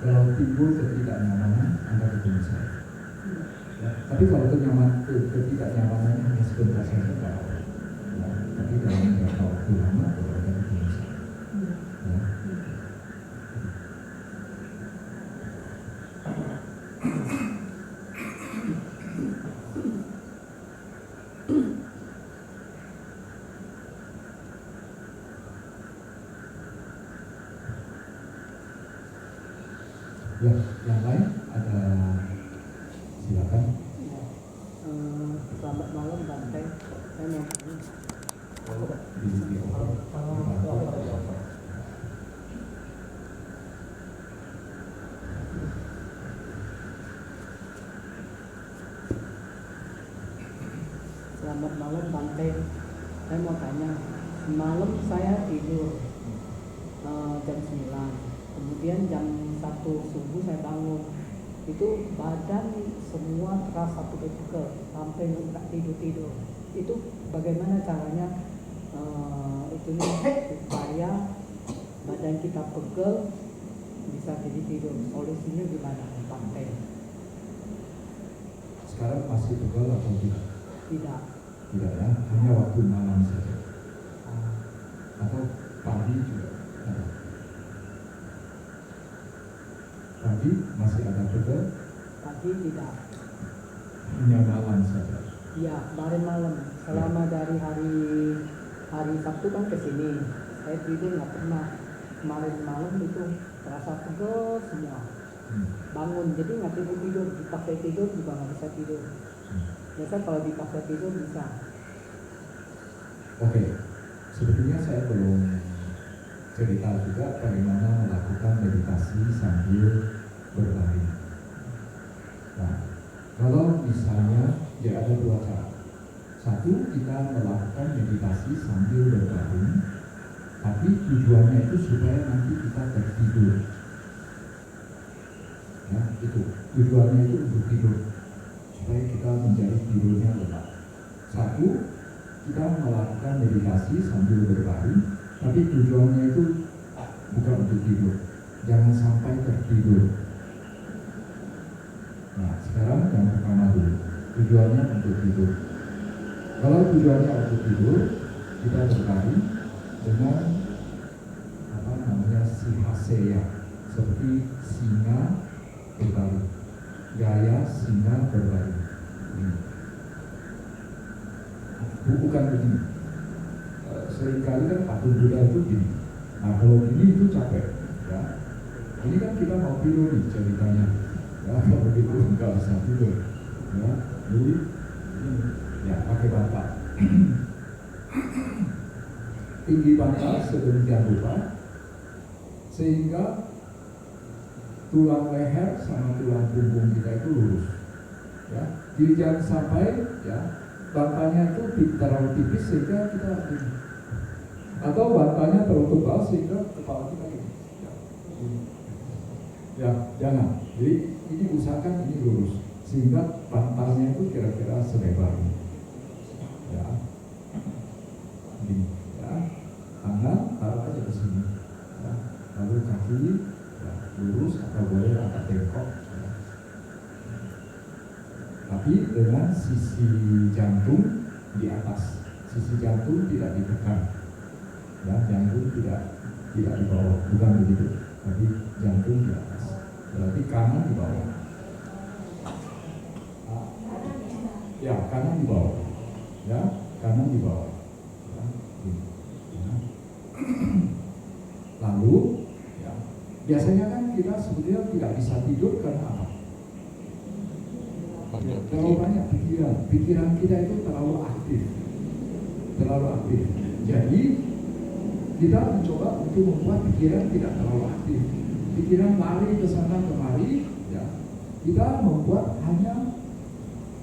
Kalau timbul ketidaknyamanan, Anda ketemu saya. Ya, tapi kalau ketidaknyamanannya hanya sebentar saja, tidak apa-apa. Ya, tapi dalam jangka waktu lama, baru Anda ketemu saya. Ya. Ya, yang lain ada, silakan. Selamat malam Bante. Saya mau Selamat malam Bante. Saya mau tanya, semalam saya tidur jam 9, kemudian jam 1 subuh saya bangun. Itu badan semua terasa pegel-pegel sampai nggak tidur. Itu bagaimana caranya supaya badan kita pegel bisa jadi tidur? Solusinya gimana Bante? Sekarang masih pegel atau tidak? Tidak ya, hanya waktu malam saja. Atau pagi juga ada. Pagi masih ada pegel? Pagi tidak. Hanya malam saja. Iya, kemarin malam. Selama dari hari Sabtu kan ke sini, saya tidur nggak pernah. Kemarin malam itu terasa pegel semua. Bangun, jadi nggak tidur. Dipaksa tidur juga nggak bisa tidur. Biasa kalau dipaksa tidur bisa. Oke, sebetulnya saya belum cerita juga bagaimana melakukan meditasi sambil berbaring. Nah, kalau misalnya ya ada dua cara. Satu, kita melakukan meditasi sambil berbaring, tapi tujuannya itu supaya nanti kita tertidur. Ya, itu tujuannya itu untuk tidur, supaya kita menjadi tidurnya lelap. Satu, kita melakukan meditasi sambil berbaring, tapi tujuannya itu bukan untuk tidur. Jangan sampai tertidur. Nah, sekarang yang pertama dulu, tujuannya untuk tidur. Kalau tujuannya untuk tidur, kita berbaring dengan sihaseya, seperti singa berbaring, gaya singa berbaring. Bukan begini. Seringkali kan patung Buddha itu gini. Nah, kalau gini itu capek, ya. Ini kan kita mau tidur nih ceritanya, ya. Kalau begitu nggak usah tidur, ya. Jadi ini, ya pakai bantal. Tinggi bantal sedemikian rupa sehingga tulang leher sama tulang punggung kita itu lurus, ya. Jadi jangan sampai ya bantalnya itu terlalu tipis sehingga kita ini, atau bantalnya terlalu tebal sehingga kepala kita ini. Ya, jangan. Jadi ini usahakan ini lurus sehingga bantalnya itu kira-kira selebar ini. Ya, ini, ya. Tangan taruh aja ke sini. Ya. Lalu kaki ya, lurus atau boleh agak bengkok. Ya. Tapi dengan sisi jantung di atas, sisi jantung tidak ditekan, ya, jantung tidak di bawah, bukan begitu, tapi jantung di atas, berarti kanan di bawah, ya kanan di bawah, ya kanan di bawah, ya, ya. Lalu, ya, biasanya kan kita sebetulnya tidak bisa tidur karena apa? Terlalu banyak pikiran kita itu terlalu aktif. Jadi kita mencoba untuk membuat pikiran tidak terlalu aktif. Pikiran lari ke sana kemari, ya. Kita membuat hanya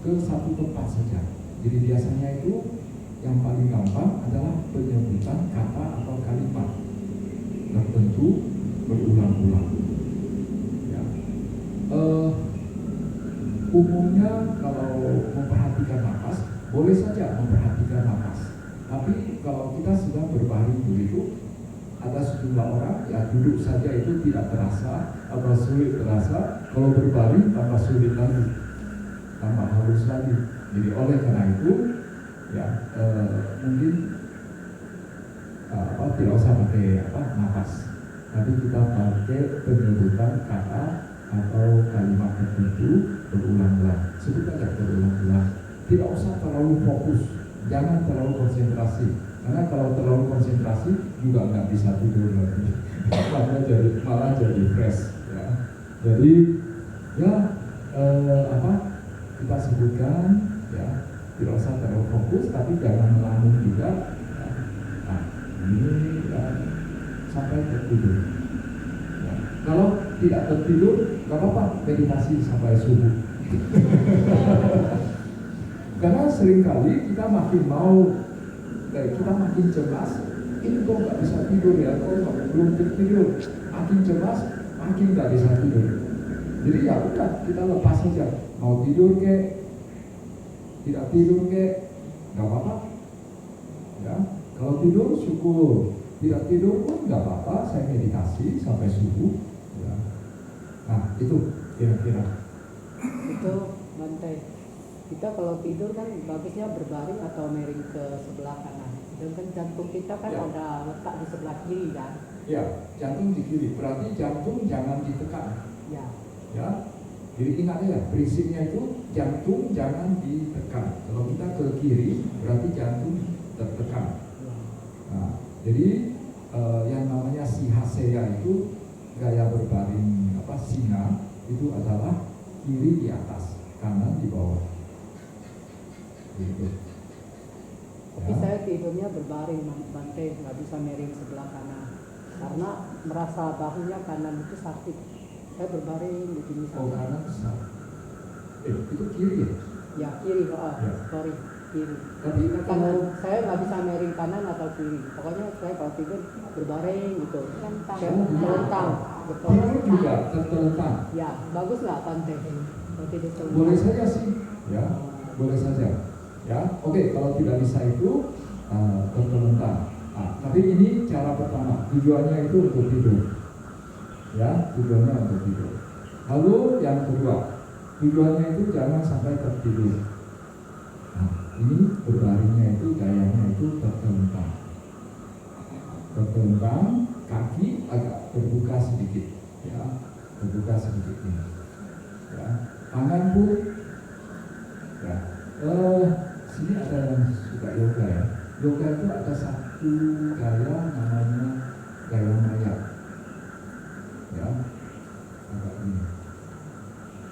ke satu tempat saja. Jadi biasanya itu yang paling gampang adalah penyebutan kata atau kalimat tertentu berulang-ulang. Ya. Umumnya kalau memperhatikan nafas, boleh saja memperhatikan nafas. Tapi kalau kita sedang berbaring begitu, ada sejumlah orang, ya duduk saja itu tidak terasa atau sulit terasa. Kalau berbaring tambah sulit lagi, tambah halus lagi. Jadi oleh karena itu, ya mungkin tidak usah pakai nafas, tapi kita pakai penyebutan kata atau kalimat tertentu berulang-ulang. Sebut aja berulang-ulang. Tidak usah terlalu fokus, jangan terlalu konsentrasi. Karena kalau terlalu konsentrasi juga nggak bisa tidur lagi. malah jadi fresh. Ya. Jadi ya kita sebutkan ya, tidak usah terlalu fokus, tapi jangan melamun juga. Ya. Nah, ini ya, sampai tertidur. Ya. Kalau tidak tertidur, nggak apa-apa, meditasi sampai subuh. Karena seringkali kita makin kita makin cemas, ini kok nggak bisa tidur ya, kok belum tertidur, makin cemas, makin nggak bisa tidur. Jadi ya udah, kita lepas saja, mau tidur kek, tidak tidur kek, nggak apa-apa. Ya, kalau tidur syukur, tidak tidur pun nggak apa-apa, saya meditasi sampai subuh. Ya. Nah itu kira-kira. Itu Bante, kita kalau tidur kan bagusnya berbaring atau miring ke sebelah kanan. Sedangkan jantung kita kan Ya. ada letak di sebelah kiri kan. Ya, jantung di kiri, berarti jantung jangan ditekan. Ya. Ya, jadi ingat ya, prinsipnya itu jantung jangan ditekan. Kalau kita ke kiri, berarti jantung tertekan. Ya. Nah, jadi yang namanya sihaseya itu gaya berbaring singa itu adalah kiri di atas, kanan di bawah. Gitu. Tapi saya tidurnya berbaring Bante, nggak bisa miring sebelah kanan karena merasa bahunya kanan itu sakit. Saya berbaring begini Oh, saja. kanan besar. Itu kiri ya? Ya kiri, Ya. sorry kiri. Tapi Nah, kalau saya nggak bisa miring kanan atau kiri. Pokoknya saya kalau tidur berbaring gitu. Saya melentang. Betul. tidur juga tertelentang. Ya, bagus nggak Bante? Kalau tidur terlentang. Boleh saja sih, ya, boleh saja. Ya, oke, kalau tidak bisa itu tertelentang. Nah, tapi ini cara pertama, tujuannya itu untuk tidur. Ya, tujuannya untuk tidur. Lalu yang kedua, tujuannya itu jangan sampai tertidur. Nah, ini berbaringnya itu gayanya itu tertelentang. Tertelentang, kaki agak terbuka sedikit, ya, terbuka sedikit ini. Ya, tangan pun, ya. Sini ada yang suka yoga ya. Yoga itu ada satu gaya namanya gaya mayat. Ya, agak ini.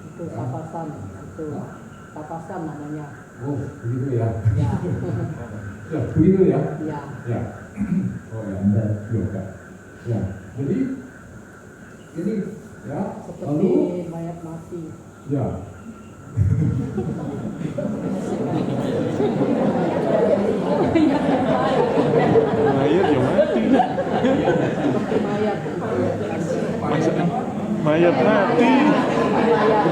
Itu tapasan, itu tapasan namanya. Oh, begitu ya. Ya, Ya, begitu ya. ya. Ya. Oh ya, Anda yoga. Ya, jadi ini ya. Seperti Lalu mayat mati. ya. Mayat ya mati. Seperti mayat. Mayat mati.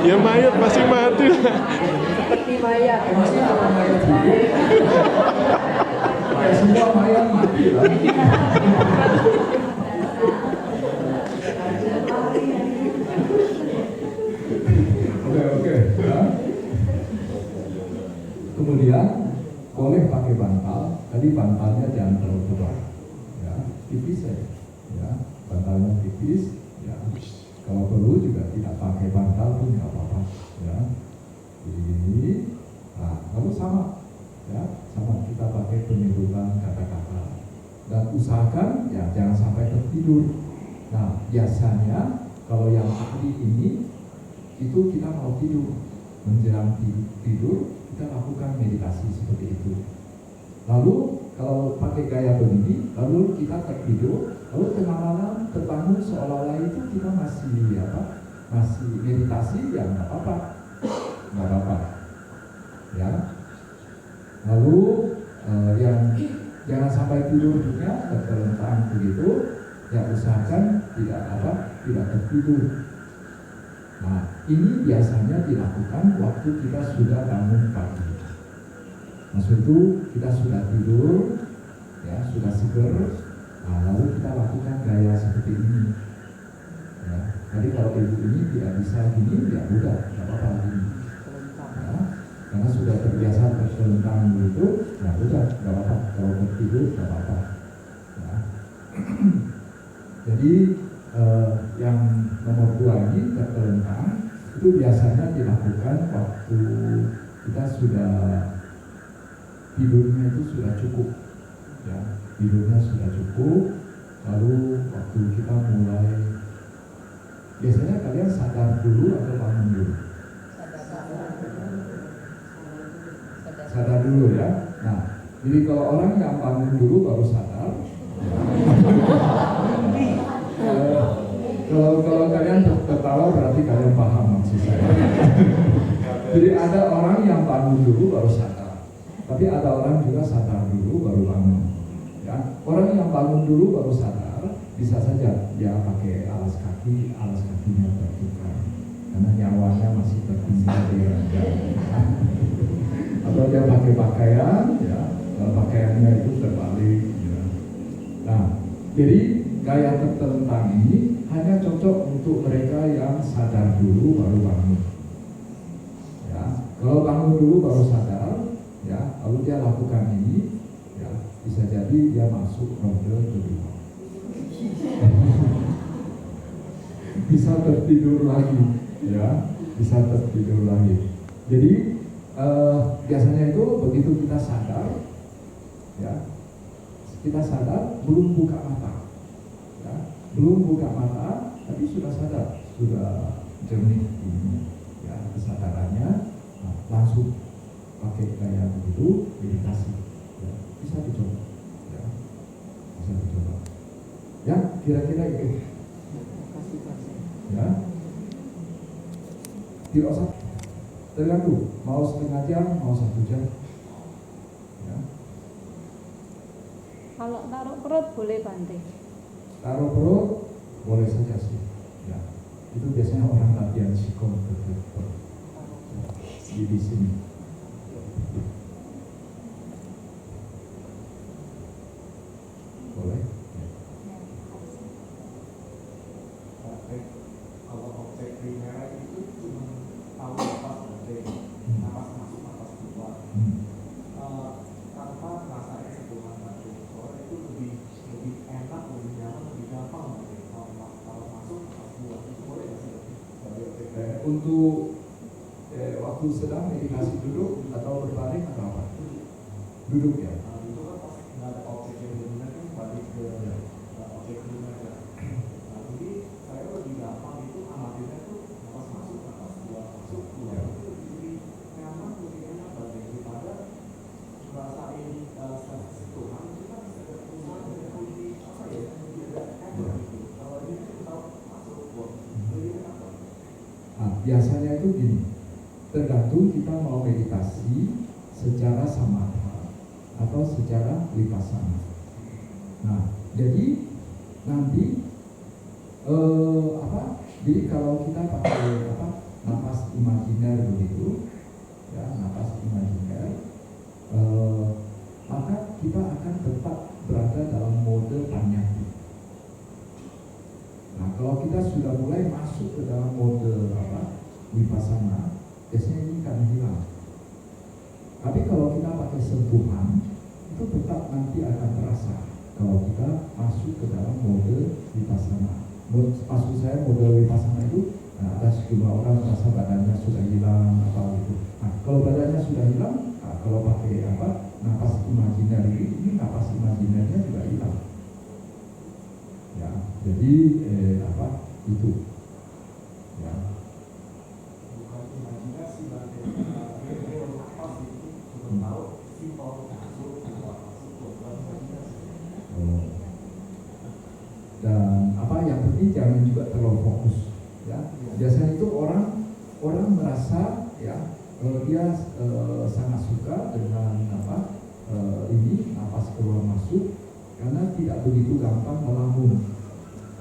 Ya mayat pasti mati lah. Seperti mayat. Ya, semua mayat mati lah. Oke, ya. Kemudian boleh pakai bantal, tadi bantalnya jangan terlalu tebal, ya, tipis saja, ya, bantalnya tipis, ya. Kalau perlu juga tidak pakai bantal pun nggak apa-apa, ya. Jadi ini, nah, lalu sama, ya, sama kita pakai penyebutan kata-kata dan usahakan ya jangan sampai tertidur. Nah, biasanya kalau yang ahli ini itu kita mau tidur, menjelang tidur kita lakukan meditasi seperti itu. Lalu kalau pakai gaya begini, lalu kita tertidur, lalu tengah malam terbangun seolah-olah itu kita masih meditasi, ya nggak apa-apa, ya. Lalu yang jangan sampai tidur juga tertelentang begitu, ya usahakan tidak tertidur. Nah, ini biasanya dilakukan waktu kita sudah bangun pagi. Maksud itu kita sudah tidur, ya sudah seger. Nah, lalu kita lakukan gaya seperti ini. Ya. Jadi kalau ibu ini tidak bisa gini, ya udah, nggak apa-apa gini. Ya. Karena sudah terbiasa tertelentang begitu, ya udah, nggak apa-apa. Kalau tertidur, nggak apa-apa. Ya. Jadi yang nomor 2 ini tertelentang itu biasanya dilakukan waktu kita sudah tidurnya itu sudah cukup, ya tidurnya sudah cukup. Lalu waktu kita mulai, biasanya kalian sadar dulu atau bangun dulu? Sadar dulu ya. Nah, jadi kalau orang yang bangun dulu baru sadar. Kalau kalian tertawa berarti kalian paham maksud saya. Jadi ada orang yang bangun dulu baru sadar, tapi ada orang juga sadar dulu baru bangun. Ya, orang yang bangun dulu baru sadar bisa saja dia pakai alas kakinya tertukar karena nyawanya masih tertinggal di ranjang. Atau dia pakai pakaian, ya pakaiannya itu terbalik. Ya. Nah, jadi gaya tertelentang ini hanya cocok untuk mereka yang sadar dulu baru bangun. Ya, kalau bangun dulu baru sadar, ya, lalu dia lakukan ini, ya, bisa jadi dia masuk ronde kedua. Bisa tertidur lagi, ya, bisa tertidur lagi. Jadi biasanya itu begitu kita sadar, ya, kita sadar belum buka mata. Belum buka mata, tapi sudah sadar, sudah jernih ini, ya kesadarannya, nah, langsung pakai gaya begitu meditasi, ya, bisa dicoba, ya, bisa dicoba, ya kira-kira itu, ya, tidak usah tergantung, mau setengah jam, mau 1 jam, ya. Kalau taruh perut boleh Bante? Taruh perut boleh saja sih, ya. Itu biasanya orang latihan sikon di sini. Boleh. Kalau objek primer itu cuma tahu napas saja, napas masuk, napas keluar, tanpa merasakan sentuhan batu. Soalnya itu lebih enak, lebih nyaman, lebih gampang. Kalau masuk, napas keluar itu boleh nggak sih? Untuk waktu sedang meditasi duduk atau berbaring atau apa? Duduk ya. Itu kan pas nggak ada objek yang dominan kan balik ke objek primer ya. Nah, jadi saya lebih gampang itu amatirnya tuh napas masuk, napas keluar, masuk, keluar. Itu lebih nyaman, lebih enak daripada ngerasain sentuhan. Itu kan sentuhan lebih apa ya? Tidak enak gitu. Kalau ini tahu masuk, keluar, lebih enak. Nah, biasanya itu gini, tergantung kita mau meditasi secara samatha atau secara vipassana. Nah, jadi nanti jadi kalau kita pakai napas imajiner begitu, ya napas imajiner, maka kita akan tetap berada dalam mode panyati. Nah, kalau kita sudah mulai masuk ke dalam mode vipassana, biasanya ini akan hilang. Tapi kalau kita pakai sentuhan, itu tetap nanti akan terasa kalau kita masuk ke dalam mode vipassana. Maksud saya mode vipassana itu, nah, ada sejumlah orang merasa badannya sudah hilang atau gitu. Nah, kalau badannya sudah hilang, nah, kalau pakai napas imajiner ini napas imajinernya juga hilang. Ya, jadi itu. Ya. Bukan imajinasi, berarti napas itu cuma tahu simpel masuk, keluar, masuk, keluar, imajinasi. Dan yang penting jangan juga terlalu fokus, ya. Biasanya itu orang merasa, ya, dia sangat suka dengan ini napas keluar masuk karena tidak begitu gampang melamun.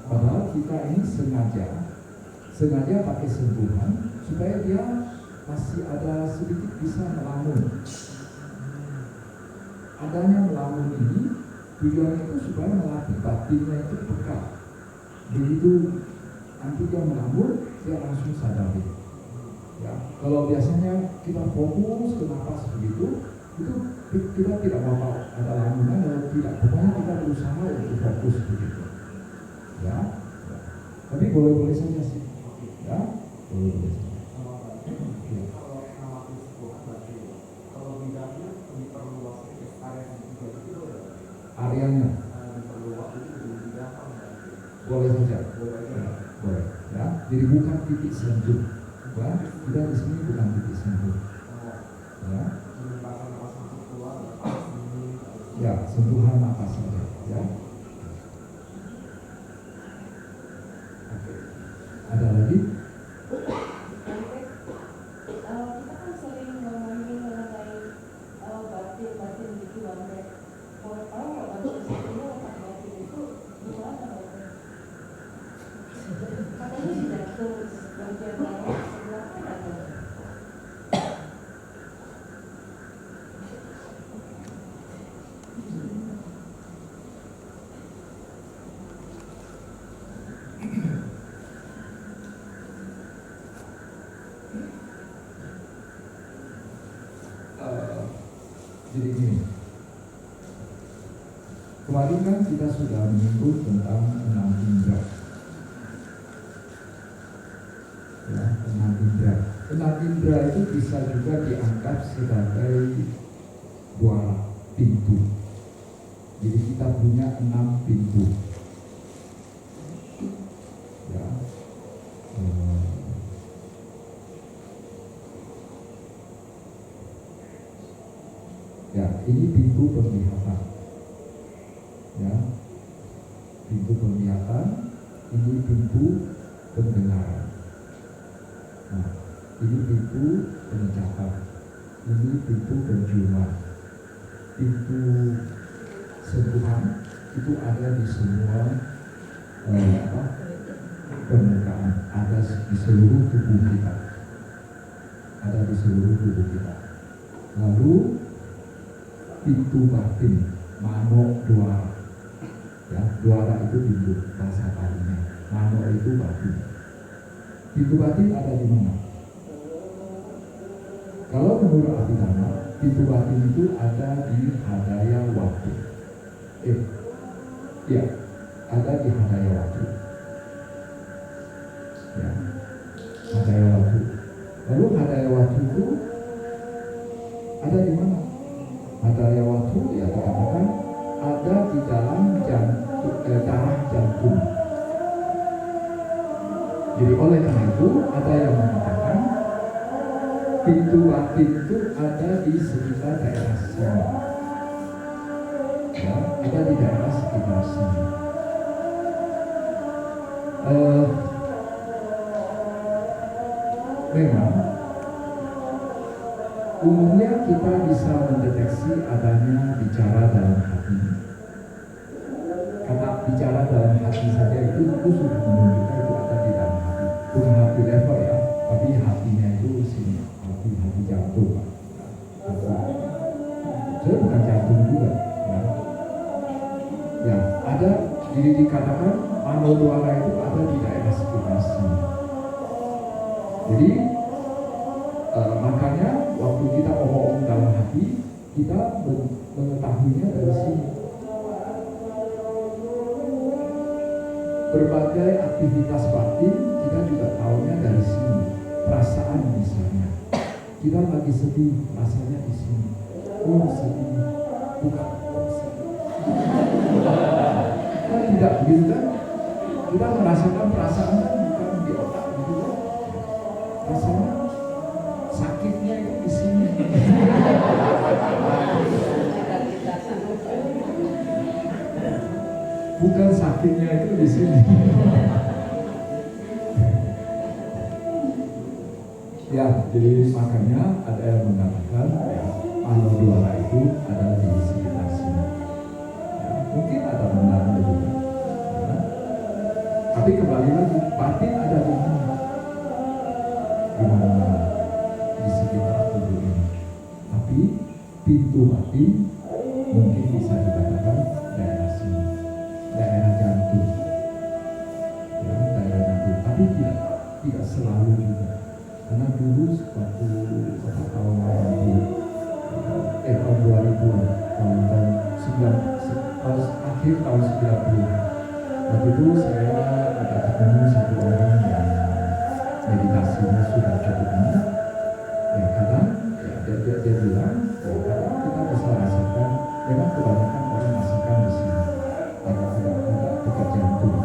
Padahal kita ini sengaja pakai sentuhan supaya dia masih ada sedikit bisa melamun. Adanya melamun ini Tujuannya itu supaya melatih batinnya itu peka. Begitu nanti dia melamun, dia langsung sadar. Ya, kalau biasanya kita fokus ke nafas begitu, itu kita tidak mau ada lamunan, kalau tidak, pokoknya kita berusaha untuk fokus begitu. Ya, ya. Tapi boleh-boleh saja sih. Ya, boleh-boleh saja. Kalau nama Tuhan berarti kalau bidangnya diperluas area yang juga itu Areanya diperluas itu jadi bidang berarti. boleh saja. Boleh aja. Ya, boleh. Ya, jadi bukan titik sentuh. Ya, kita di sini bukan titik sentuh. Ya, Menyebabkan nafas masuk keluar, nafas ini, ya, sentuhan nafas saja. Ya. Oke. Ada lagi? Kita kan sering ngomongin mengenai batin gitu Bante. Mau tahu nggak Bante sebenarnya letak batin itu gimana Bante? Katanya di jantung bagian bawah sebelah kanan. Jadi gini, kemarin kan kita sudah menyebut tentang 6 indera. Ya, 6 indera. 6 indera itu bisa juga dianggap sebagai dua pintu. Jadi kita punya 6 pintu. Ya. Ya, ini pintu penglihatan. Ya, pintu penglihatan. Ini pintu pendengaran. Nah, ini pintu penglihatan. Ini pintu penciuman. Pintu sentuhan itu ada di semua permukaan, ada di seluruh tubuh kita. Ada di seluruh tubuh kita. Lalu pintu batin, mano duara. Ya, duara itu pintu bahasa Palinya. Mano itu batin. Pintu batin ada di mana? Kalau menurut Abhidhamma, pintu batin itu ada di hadaya watu. Ya, ada di hadaya watu. Ya, hadaya watu. Lalu hadaya watu itu ada di mana? Hadaya watu ya dikatakan ada di dalam darah jantung. Jadi oleh karena itu ada yang mengatakan pintu batin itu ada di sekitar daerah sini. Ya, ada di daerah sekitar sini. Memang umumnya kita bisa mendeteksi adanya bicara dalam hati. Karena bicara dalam hati saja itu sudah menunjukkan itu ada di dalam hati. Bukan hati level ya, tapi hatinya itu sini, hati jantung Pak. Jadi bukan jantung juga. Ya, ya ada. Jadi dikatakan mano duara itu ada di daerah sekitar sini. Jadi makanya waktu kita omong dalam hati, kita mengetahuinya dari sini. Berbagai aktivitas batin kita juga tahunya dari sini. Perasaan misalnya, kita lagi sedih, rasanya di sini. Oh sedih, bukan sedih. Kan tidak begitu kan? Kita merasakan perasaan kan bukan di otak gitu kan? Rasanya sakitnya itu di sini. Bukan sakitnya itu di sini. Ya, jadi makanya ada yang mengatakan ya, mano duara itu ada di sekitar sini. Ya, mungkin ada benarnya juga. Ya. Tapi kembali lagi, batin ada di mana? Di mana-mana di sekitar tubuh ini. Tapi pintu batin mungkin bisa dikatakan daerah tidak selalu juga. Karena dulu waktu tahun 2000-an, tahun 90, akhir tahun 90. Waktu itu saya ada ketemu satu orang yang meditasinya sudah cukup banyak. Ya kadang dia bilang, kadang kita bisa rasakan, memang kebanyakan orang rasakan di sini, agak dekat jantung.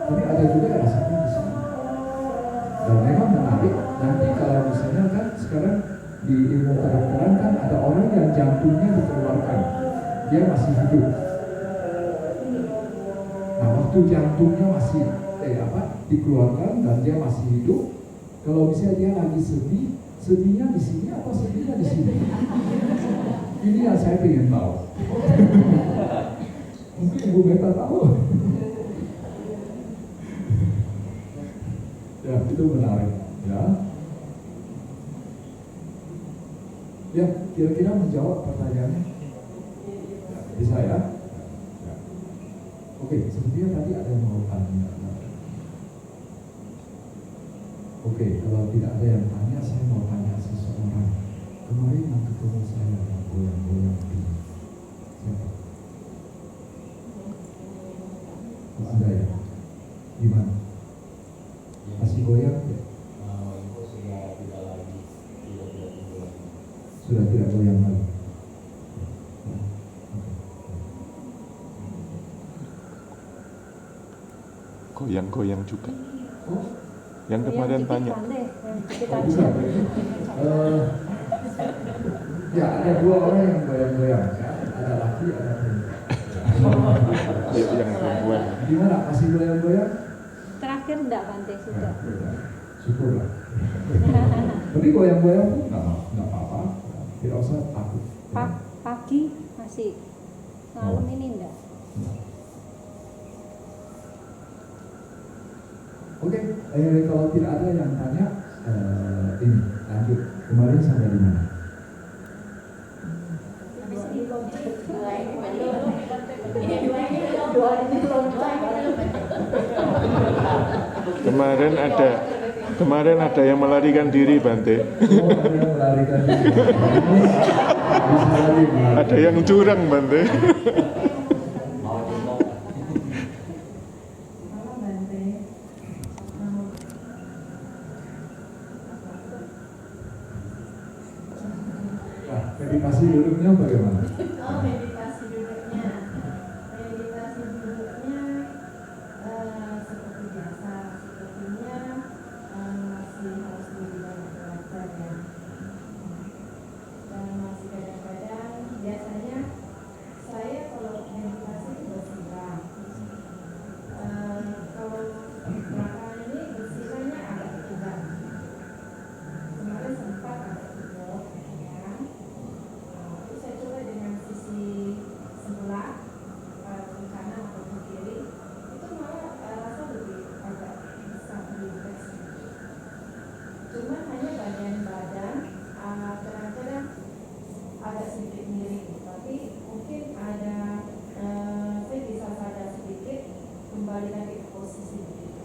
Tapi ada juga yang rasakan di sini. Dan memang menarik, nanti kalau misalnya kan sekarang di ilmu kedokteran kan ada orang yang jantungnya dikeluarkan, dia masih hidup. Nah waktu jantungnya masih dikeluarkan dan dia masih hidup, kalau misalnya dia lagi sedih, sedihnya di sini atau sedihnya di sini? Ini yang saya ingin tahu. Mungkin Ibu Meta tahu. Ya itu menarik ya. Ya kira-kira menjawab pertanyaannya. Ya, bisa ya. Ya. Oke, sepertinya tadi ada yang mau tanya. Oke, kalau tidak ada yang tanya, saya mau tanya seseorang. Kemarin yang ketemu saya yang goyang-goyang itu siapa? Oh, Anda ya? Gimana? Masih goyang ya? Sudah tidak goyang lagi. Goyang-goyang juga. Oh, Yang kemarin tanya. Ya ada dua orang yang goyang-goyang ya. Ada laki, ada perempuan. Yang perempuan. Gimana? Masih goyang-goyang? Terakhir enggak Bante sudah. Ya, syukurlah. Tapi goyang-goyang pun nggak apa-apa. Tidak usah takut. Pagi masih, malam ini enggak. Oke, kalau tidak ada yang tanya, ini lanjut. Kemarin sampai di mana? Kemarin ada yang melarikan diri, Bante. Oh, ada yang melarikan diri. Bisa lagi melarikan. Ada yang curang, Bante. Nah, meditasi duduknya bagaimana? Oh, meditasi duduknya. Meditasi duduknya seperti biasa. Sepertinya masih harus lebih banyak belajar ya. Dan masih kadang-kadang biasanya saya kalau meditasi itu bersirah. Kalau belakangan ini bersirahnya agak tegang. Kemarin sempat agak tegang. Terus saya coba dengan sisi sebelah ke kanan atau ke kiri, itu malah rasa lebih agak bisa rileks. Cuman hanya bagian badan kadang-kadang agak sedikit miring, tapi mungkin ada saya bisa sadar sedikit kembali lagi ke posisi begitu.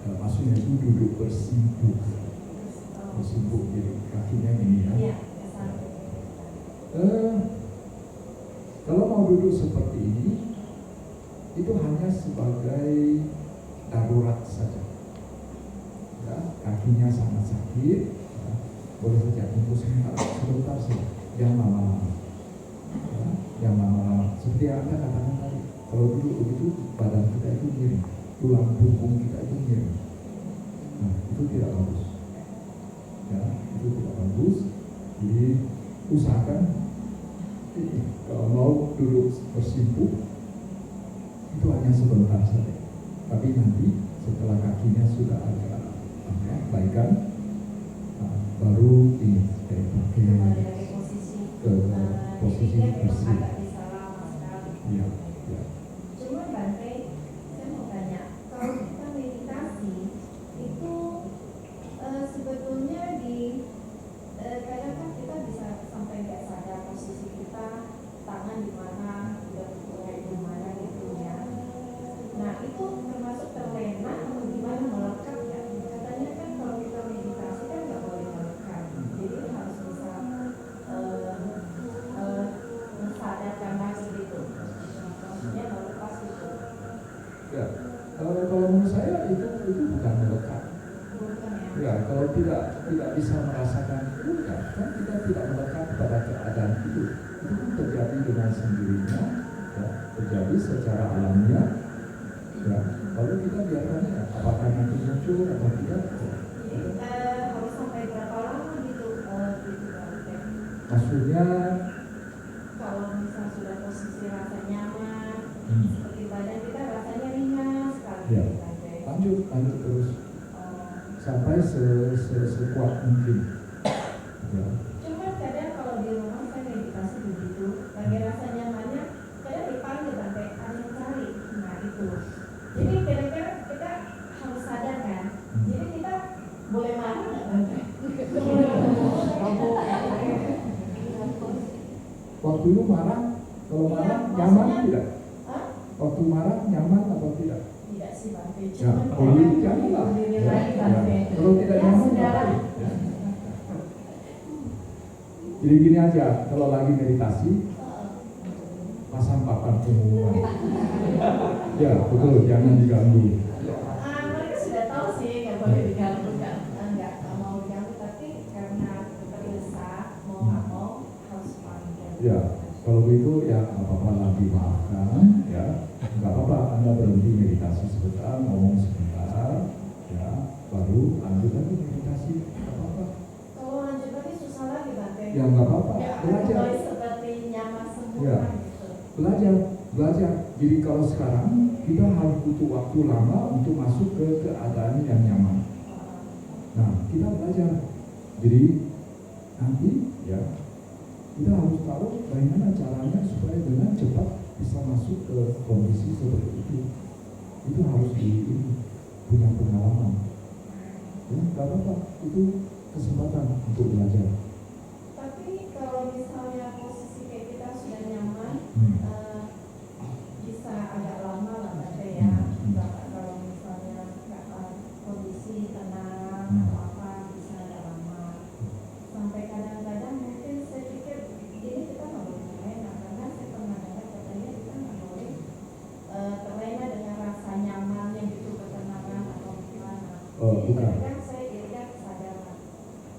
Maksudnya itu duduk bersimpuh. Bersimpuh, jadi kakinya ini ya. Iya, sampai. Kalau mau duduk seperti ini, itu hanya sebagai darurat saja. Ya, kakinya sangat sakit, ya, boleh saja tunggu sebentar saja, jangan lama-lama. Ya, jangan lama-lama. Seperti yang Anda katakan tadi, kalau duduk begitu, badan kita itu miring, tulang punggung kita itu miring. Nah, itu tidak bagus. Ya, itu tidak bagus. Jadi usahakan kalau mau duduk bersimpuh itu hanya sebentar saja. Tapi nanti setelah kakinya sudah agak baikan, baru ini pakai Kembali lagi posisi ke posisi dirinya memang bersih. agak bisa lama sekali. Iya, ya. Cuma Bante, saya mau tanya, kalau kita meditasi itu sebetulnya kadang kan kita bisa sampai nggak sadar posisi kita, tangan di mana, udah di mana gitu ya. Nah itu termasuk terlena atau gimana? menurut saya itu bukan melekat. Bukan ya. Ya, kalau tidak bisa merasakan itu, ya kan kita tidak melekat pada keadaan itu. Itu kan terjadi dengan sendirinya, ya, terjadi secara alamiah. Ya, lalu kita biarkannya apakah nanti muncul atau tidak. Jadi harus sampai berapa lama gitu gitu Pak Ustaz? Maksudnya Kalau misal sudah posisi rasa nyaman, seperti badan kita rasanya ringan sekali Ya. di lantai. lanjut terus sampai sekuat mungkin. Ya. Cuma kadang kalau di rumah saya meditasi begitu, lagi rasa nyamannya, kadang dipanggil sampai ada yang cari. Nah itu. Jadi kadang-kadang kita harus sadar kan. Jadi kita boleh marah nggak Bante? Waktu lu marah, kalau Iya, marah maksudnya- nyaman tidak? Hah? Waktu marah nyaman atau tidak? Tidak sih Bante. Ya, Cuma kalau kadang itu janganlah. berdiri Ya, lagi ya. Bante. Kalau tidak Ya, nyaman sudah. ngapain? Ya. Jadi gini aja, kalau lagi meditasi pasang papan pengumuman. Ya betul, jangan diganggu. Mereka sudah tahu sih nggak boleh diganggu, nggak mau diganggu, tapi karena terdesak mau nggak mau harus panggil. Ya, kalau begitu ya nggak apa-apa lah dimaafkan, ya nggak apa-apa. Anda berhenti meditasi sebentar, ngomong sebentar, ya baru lanjut lagi meditasi, nggak apa-apa. Kalau lanjut lagi susah lagi Bante. Ya nggak apa-apa, Ya, belajar. mulai seperti nyaman semua Ya. gitu. Belajar. Jadi kalau sekarang kita harus butuh waktu lama untuk masuk ke keadaan yang nyaman. Nah, kita belajar. Jadi nanti ya kita harus tahu bagaimana caranya supaya dengan cepat bisa masuk ke kondisi seperti itu. Itu harus punya pengalaman. Ya, nggak apa-apa. Itu kesempatan untuk belajar. Tapi kalau misalnya posisi kayak kita sudah nyaman, bisa agak lama lah Bante ya. Kalau misalnya kondisi tenang atau apa bisa agak lama. Sampai kadang-kadang mungkin saya pikir ini kita nggak boleh terlena, karena saya pernah dengar katanya kita nggak boleh terlena dengan rasa nyaman yang itu ketenangan atau gimana. Jadi Bukan. kadang saya irinya kesadaran.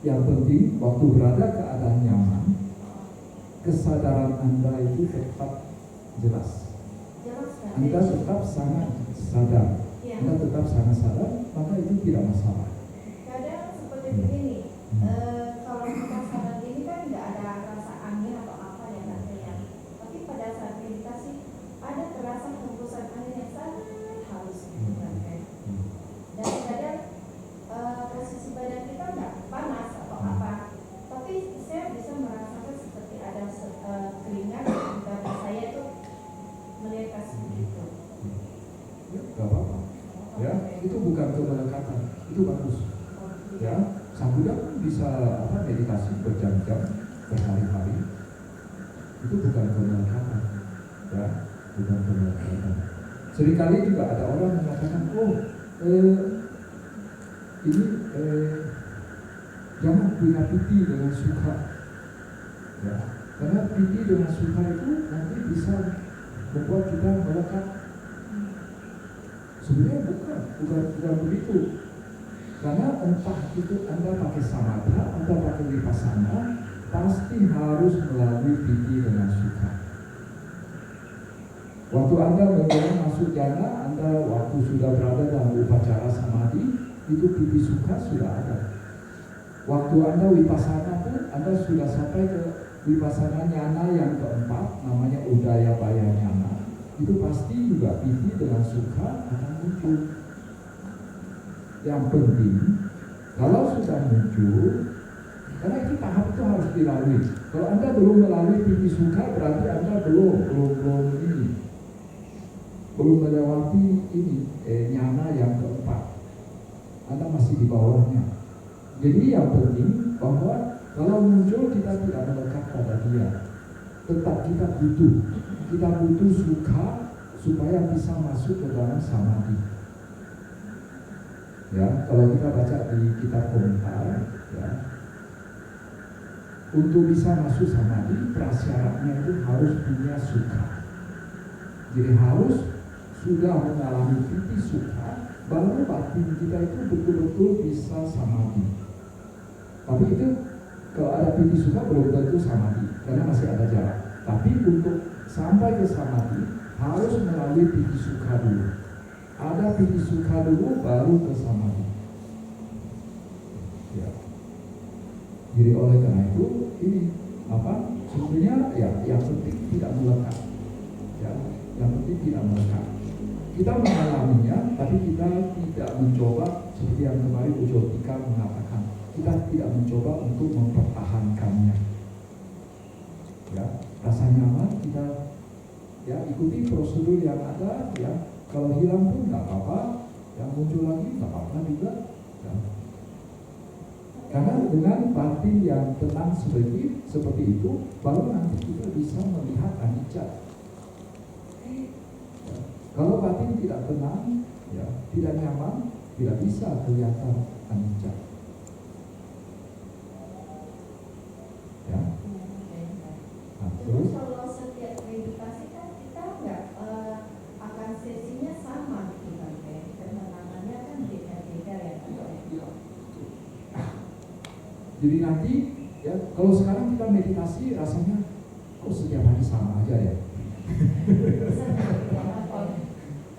Yang penting waktu berada keadaan nyaman, kesadaran Anda itu tetap jelas. Jelas kan? Anda tetap sangat sadar. Iya. Anda tetap sangat sadar, maka itu tidak masalah. Kadang seperti begini, kalau kita sadar ini kan nggak ada rasa angin atau apa ya Bante ya. Tapi pada saat meditasi ada terasa hembusan angin yang sangat halus gitu Bante. Dan kadang posisi badan kita nggak panas atau apa, tapi saya bisa merasakan seperti ada keringat di badan saya itu menetes begitu. Ya, nggak apa-apa. Ya, itu bukan kemelekatan, itu bagus. Ya, sang Buddha kan bisa meditasi berjam-jam, berhari-hari. Itu bukan kemelekatan. Ya, bukan kemelekatan. Seringkali juga ada orang mengatakan, ini jangan punya piti dengan suka. Ya, karena piti dengan suka itu nanti bisa membuat kita melekat. Sebenarnya bukan begitu. Karena entah itu Anda pakai samatha, Anda pakai vipassana, pasti harus melalui piti dengan suka. Waktu Anda menjelang masuk jana, Anda waktu sudah berada dalam upacara samadhi, itu piti suka sudah ada. Waktu Anda vipassana pun, Anda sudah sampai ke vipassana nyana yang keempat, namanya Udayabaya nyana. Itu pasti juga piti dengan suka akan muncul. Yang penting, kalau sudah muncul, karena itu tahap itu harus dilalui. Kalau Anda belum melalui piti suka, berarti Anda belum melewati nyana yang keempat. Anda masih di bawahnya. Jadi yang penting bahwa kalau muncul kita tidak melekat pada dia. Tetap kita butuh suka supaya bisa masuk ke dalam samadhi. Ya, kalau kita baca di kitab komentar, ya, untuk bisa masuk samadhi prasyaratnya itu harus punya suka. Jadi harus sudah mengalami piti suka baru batin kita itu betul-betul bisa samadhi. Tapi itu kalau ada piti sukha belum tentu samadhi, karena masih ada jarak. Tapi untuk sampai ke samadhi harus melalui piti sukha dulu. Ada piti sukha dulu baru ke samadhi. Ya. Jadi oleh karena itu ini apa? Sebenarnya ya yang penting tidak melekat. Ya, yang penting tidak melekat. Kita mengalaminya, tapi kita tidak mencoba seperti yang kemarin Bu Jotika mengatakan. Kita tidak mencoba untuk mempertahankannya. Ya, rasa nyaman kita ya ikuti prosedur yang ada. Ya, kalau hilang pun nggak apa-apa, yang muncul lagi nggak apa-apa juga. Ya. Karena dengan batin yang tenang seperti itu, baru nanti kita bisa melihat anicca. Kalau batin tidak tenang, ya, tidak nyaman, tidak bisa kelihatan anicca. Ya. Nah, Terus terus kalau setiap meditasi kan kita nggak akan sesinya sama gitu kan, ketenangannya kan beda-beda ya. jadi nanti ya kalau sekarang kita meditasi rasanya kok setiap hari sama aja ya.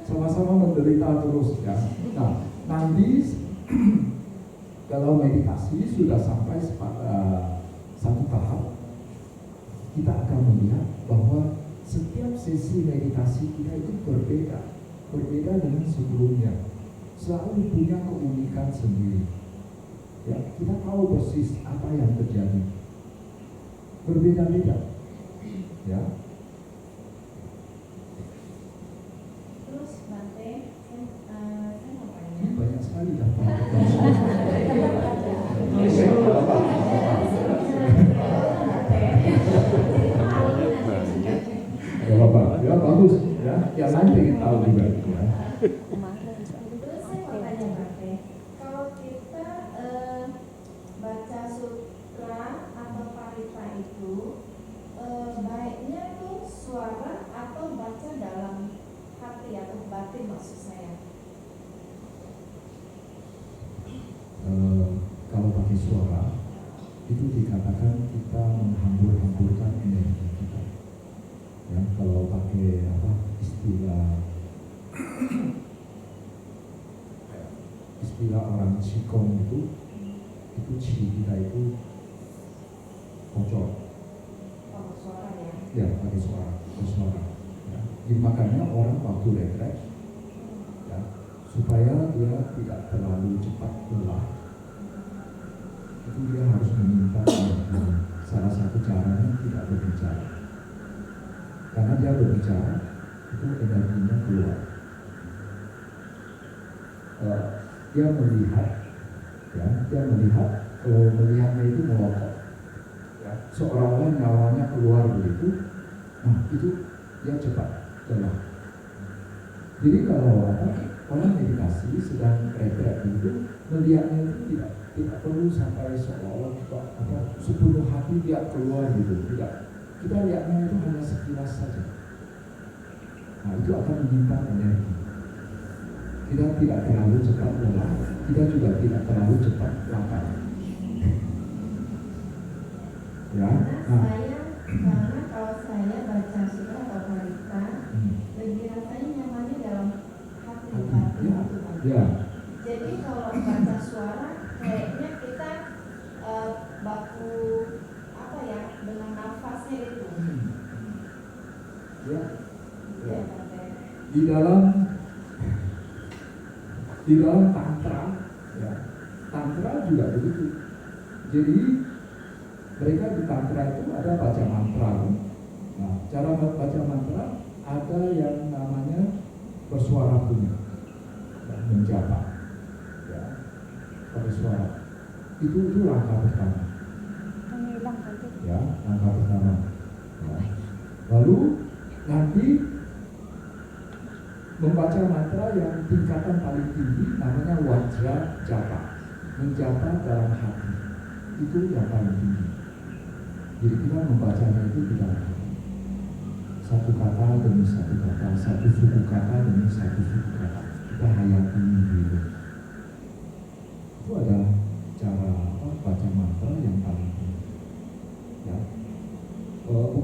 Sama-sama menderita terus ya. Nah, nanti kalau meditasi sudah sampai satu tahap, kita akan melihat bahwa setiap sesi meditasi kita itu berbeda dengan sebelumnya, selalu punya keunikan sendiri. Ya, kita tahu persis apa yang terjadi, berbeda-beda. Ya. Terus Bante, saya mau tanya. Ini banyak sekali daftar. Ya Bapak, ya bagus ya. Yang lain ingin tahu juga. Ya. Terus saya mau tanya Bante, kalau kita baca sutra atau parita itu baiknya tuh suara atau baca dalam hati atau batin maksud saya? Kalau pakai suara itu dikatakan kita menghambur-hamburkan energi kita. Ya, kalau pakai istilah orang Qigong itu qi kita itu bocor. Oh, suara ya. Ya, pakai suara. Ya. Jadi makanya orang waktu retret, ya, supaya dia tidak terlalu cepat lelah, itu dia harus meminta energi. Salah satu caranya tidak berbicara. Karena dia berbicara, itu energinya keluar. Dia melihat, ya, kalau melihatnya itu melotot, ya, seolah-olah nyawanya keluar begitu. Nah, itu dia cepat lelah. Jadi kalau orang meditasi sedang retret itu, melihatnya itu tidak perlu sampai seolah-olah sepenuh hati dia keluar gitu, tidak. Kita lihatnya itu hanya sekilas saja. Nah, itu akan menyimpan energi. Kita tidak terlalu cepat lelah, kita juga tidak terlalu cepat lapar. Ya, Karena kalau saya baca sutra atau parita, lebih rasanya nyamannya dalam hati ya, gitu. ya. Jadi kalau baca suara, kayaknya kita baku apa ya dengan nafasnya itu. Ya. Ya, Bante. Di dalam tantra, ya, tantra juga begitu. Jadi mereka di tantra itu ada baca mantra. Nah, cara baca mantra ada yang namanya bersuara punya, ya, menjapa, ya, pakai suara. Itu langkah pertama. Ya, langkah pertama. Ya. Lalu nanti membaca mantra yang tingkatan paling tinggi namanya wajra japa, menjapa dalam hati, itu yang paling tinggi. Jadi kita membacanya itu di dalam hati, satu kata demi satu kata, satu suku kata demi satu suku kata. kita hayati dulu. Itu adalah cara baca mantra yang paling penting. Ya,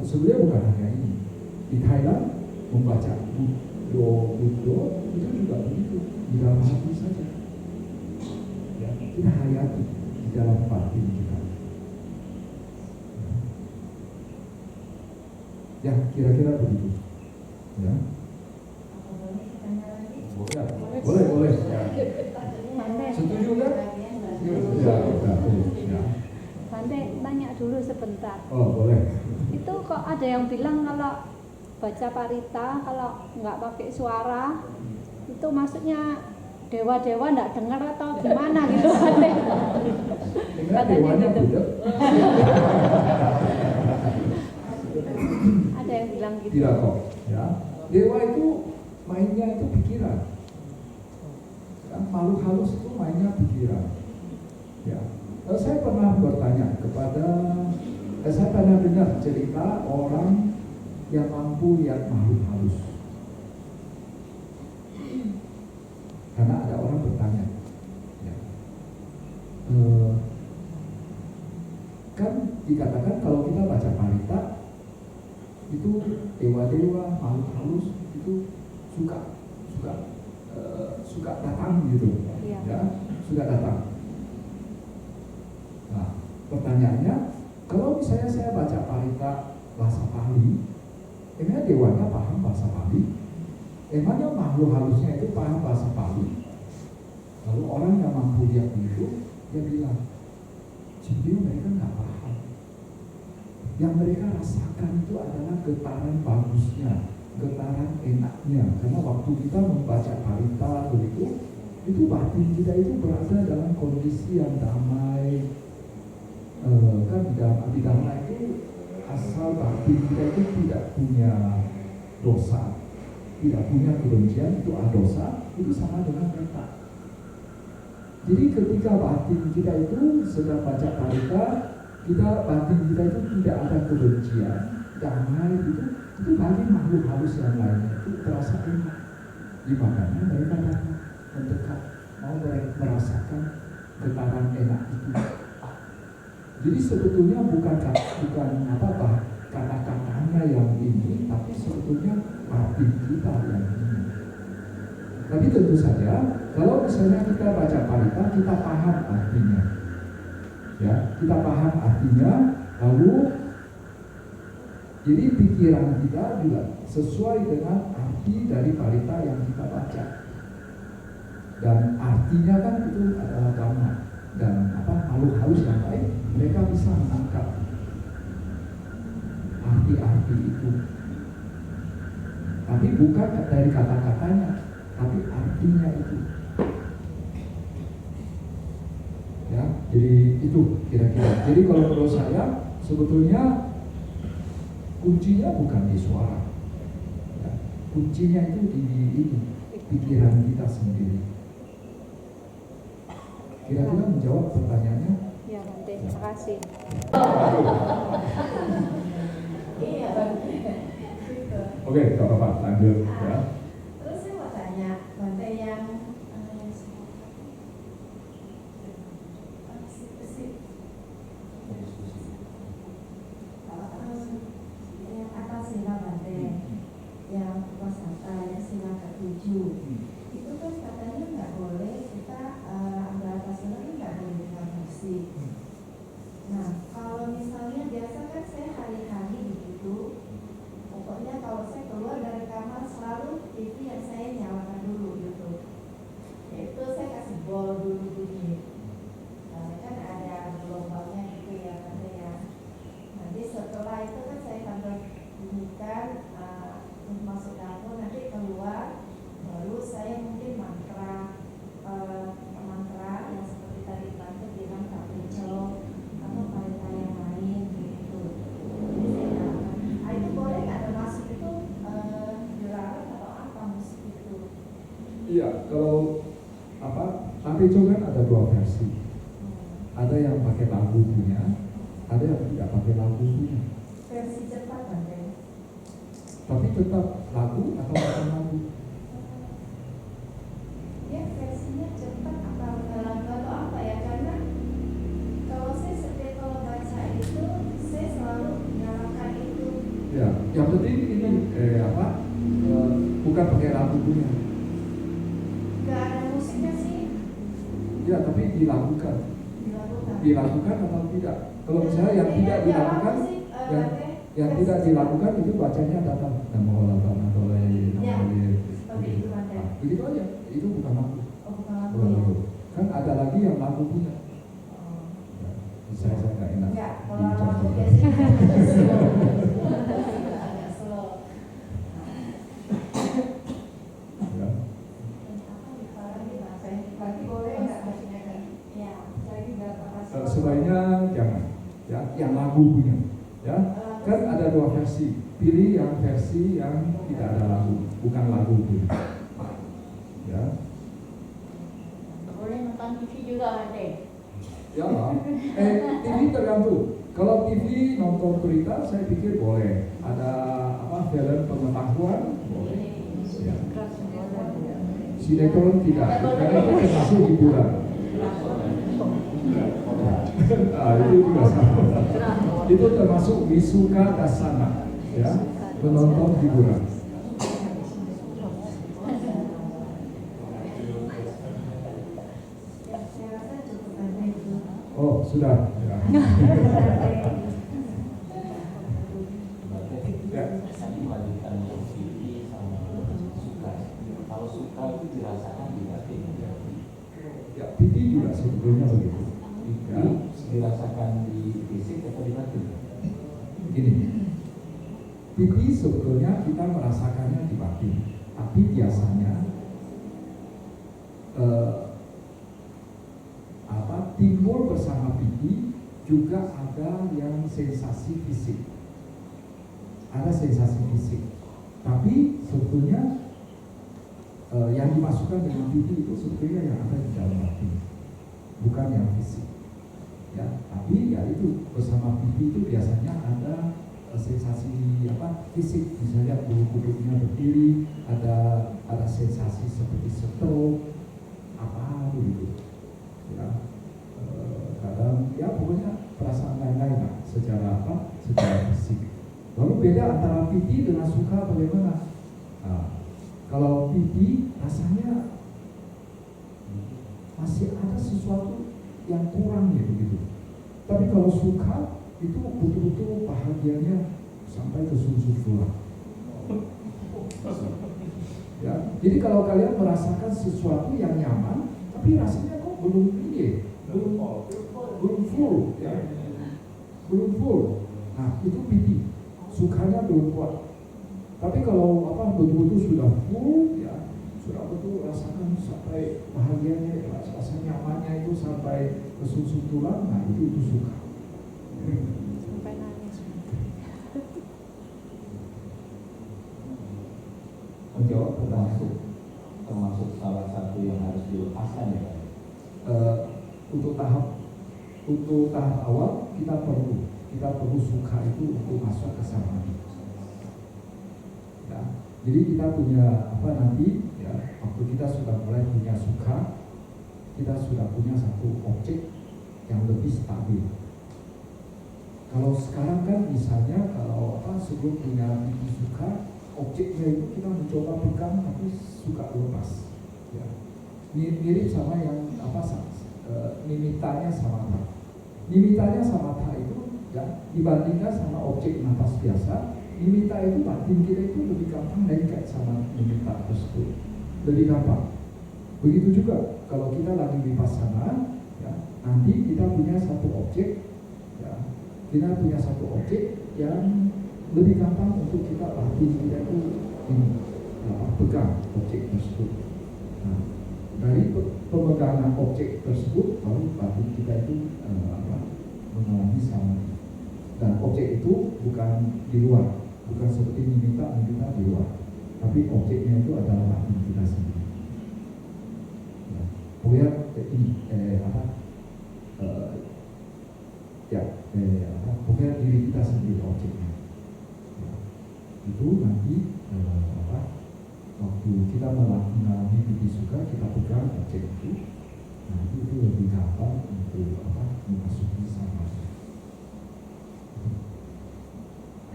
sebenarnya bukan hanya ini. Di Thailand membaca Buddha itu juga begitu, di dalam hati saja. Ya, kita hayati di dalam batin kita. Ya, kira-kira begitu. Ya. Apa boleh ditanya lagi? Boleh. Ya. Setuju kan? Ya. Bante, tanya dulu sebentar. Oh, boleh. Itu kok ada yang bilang kalau baca parita, kalau nggak pakai suara, itu maksudnya dewa-dewa nggak dengar atau gimana gitu, Bante? Dengan dewanya Buddha. Ada yang bilang gitu. Tidak kok. Ya. Dewa itu mainnya itu pikiran. Ya, makhluk halus itu mainnya pikiran. Ya. Saya pernah bertanya kepada, saya pernah dengar cerita orang yang mampu lihat makhluk halus. Karena ada orang bertanya, ya, kan dikatakan kalau kita baca parita itu dewa-dewa, makhluk halus itu suka datang gitu, Iya. ya, suka datang. Nah, pertanyaannya, kalau misalnya saya baca parita bahasa Pali, emangnya dewanya paham bahasa Pali? Emangnya makhluk halusnya itu paham bahasa Pali? Lalu orang yang mampu lihat itu, dia bilang, sebenarnya mereka nggak paham. Yang mereka rasakan itu adalah getaran bagusnya, getaran enaknya. Karena waktu kita membaca parita begitu, itu batin kita itu berada dalam kondisi yang damai. Kan di dalam abhidhamma itu asal batin kita itu tidak punya dosa, tidak punya kebencian, itu adosa, itu sama dengan metta. Jadi ketika batin kita itu sedang baca parita, batin kita itu tidak ada kebencian, damai, itu bagi makhluk halus yang lainnya itu terasa enak. Makanya mereka datang mendekat, mau merasakan getaran enak itu. Jadi sebetulnya bukan kata-katanya yang ini, tapi sebetulnya batin kita yang ini. Tapi tentu saja, kalau misalnya kita baca parita, kita paham artinya, ya, kita paham artinya, lalu jadi pikiran kita juga sesuai dengan arti dari parita yang kita baca. Dan artinya kan itu adalah dhamma. Dan makhluk halus yang lain, mereka bisa menangkap arti-arti itu. Tapi bukan dari kata-katanya, tapi artinya itu. Ya, jadi itu kira-kira. Jadi kalau menurut saya, sebetulnya kuncinya bukan di suara. Ya, kuncinya itu di ini, pikiran kita sendiri. Kira-kira menjawab pertanyaannya? Ya, Bante, terima kasih. Iya, Bante. Gitu. Oke, gak apa-apa, lanjut ya. Terus saya mau tanya, Bante yang atas sila Bante, yang wasata, yang sila ke-7, itu kan katanya nggak boleh kita ambil atas sila ini nggak boleh dengan musik. Nah, kalau misalnya biasa kan saya hari-hari begitu, pokoknya kalau saya keluar dari kamar selalu TV yang saya nyalakan dulu gitu. Itu saya kasih bol dulu bunyi. Nah, kan ada gelombangnya gitu ya, ada ya. Nanti setelah itu kan saya tambah bunyikan masuk dapur, nanti keluar, baru saya mungkin mantra yang seperti tadi Tante bilang tak pencel atau parita yang lain gitu. Jadi saya nyalakan. Itu boleh nggak termasuk itu dilarang atau apa musik itu? Iya, kalau tapi itu kan ada dua versi. Ada yang pakai lagu punya, ada yang tidak pakai lagu punya. Versi cepat Bante. Tapi tetap lagu atau bukan lagu? penting ini bukan pakai lagu punya. Nggak ada musiknya sih, Ya, tapi dilakukan. dilakukan. Dilakukan atau tidak? Kalau misalnya yang tidak dilakukan, yang tidak dilakukan itu bacanya datang nama Allah Ya, seperti itu ada. begitu aja. Itu bukan lagu. Oh, bukan lagu Bukan ya. lagu. Kan ada lagi yang lagu punya. Oh. Ya, saya nggak enak. Enggak, kalau lagu dicontohkan. biasanya agak slow. Agak slow. Ya. Berarti boleh nggak maksudnya kan? Ya, lagi berapa pasal? Sebaiknya jangan. Ya, yang lagu punya. Ya, kan ada dua versi. Pilih yang versi yang tidak ada lagu, bukan lagu punya. Ya. Boleh nonton TV juga nanti. Ya, TV tergantung. Kalau TV nonton berita, saya pikir boleh. Ada film pengetahuan, boleh. Ya. Sinetron tidak, karena itu termasuk hiburan. Nah, itu juga sama. Itu termasuk wisuka dasana, ya, menonton hiburan. Ya, saya rasa cukup ada itu. Oh, sudah. Ya. Tadi melanjutkan untuk TV sama suka. Kalau suka itu dirasakan di hati. Ya, PT juga sebetulnya begitu. Ya, Dirasakan di fisik atau di hati. gini. PT sebetulnya kita merasakannya di batin, tapi biasanya timbul bersama PT juga ada yang sensasi fisik. Ada sensasi fisik, tapi sebetulnya yang dimasukkan dengan PT itu sebetulnya yang ada di dalam hati, bukan yang fisik. Ya, tapi ya itu bersama PT itu biasanya ada sensasi fisik, misalnya bulu kuduknya berdiri, ada sensasi seperti stroke begitu. Ya, kadang ya pokoknya perasaan lain-lain lah secara fisik. Lalu beda antara PT dengan suka bagaimana? Nah, kalau PT rasanya masih ada sesuatu yang kurang ya begitu. Tapi kalau suka itu betul-betul bahagianya sampai ke sumsum tulang. Ya, jadi kalau kalian merasakan sesuatu yang nyaman, tapi rasanya kok belum full, ya, belum full. Nah itu PT. Sukanya belum kuat. Tapi kalau betul-betul sudah full, ya sudah betul rasakan sampai bahagianya, rasa nyamannya itu sampai ke sumsum tulang, nah itu suka. Sampai nangis. Menjawab termasuk salah satu yang harus dilepaskan ya Pak. Untuk tahap awal kita perlu suka itu untuk masuk ke samadhi. Ya, jadi kita punya nanti ya, waktu kita sudah mulai punya suka, kita sudah punya satu objek yang lebih stabil. Kalau sekarang kan misalnya kalau sebelum punya PT suka, objeknya itu kita mencoba pegang tapi suka lepas. Ya. Mirip sama yang nimitanya samatha. Nimitanya samatha itu ya dibandingkan sama objek nafas biasa, nimita itu batin kita itu lebih gampang dekat sama nimita tersebut, lebih gampang. Begitu juga kalau kita lagi vipassana, ya nanti kita punya satu objek, ya kita punya satu objek yang lebih gampang untuk kita batin kita itu pegang objek tersebut. Nah, dari pemegangan objek tersebut baru batin kita itu mengalami samadhi. Dan objek itu bukan di luar, bukan seperti nimita di luar, tapi objeknya itu adalah batin kita sendiri. Ya, pokoknya pokoknya diri kita sendiri objeknya. Ya, itu nanti waktu kita mengalami PT suka, kita pegang objek itu, nah itu lebih gampang untuk memasuki samadhi.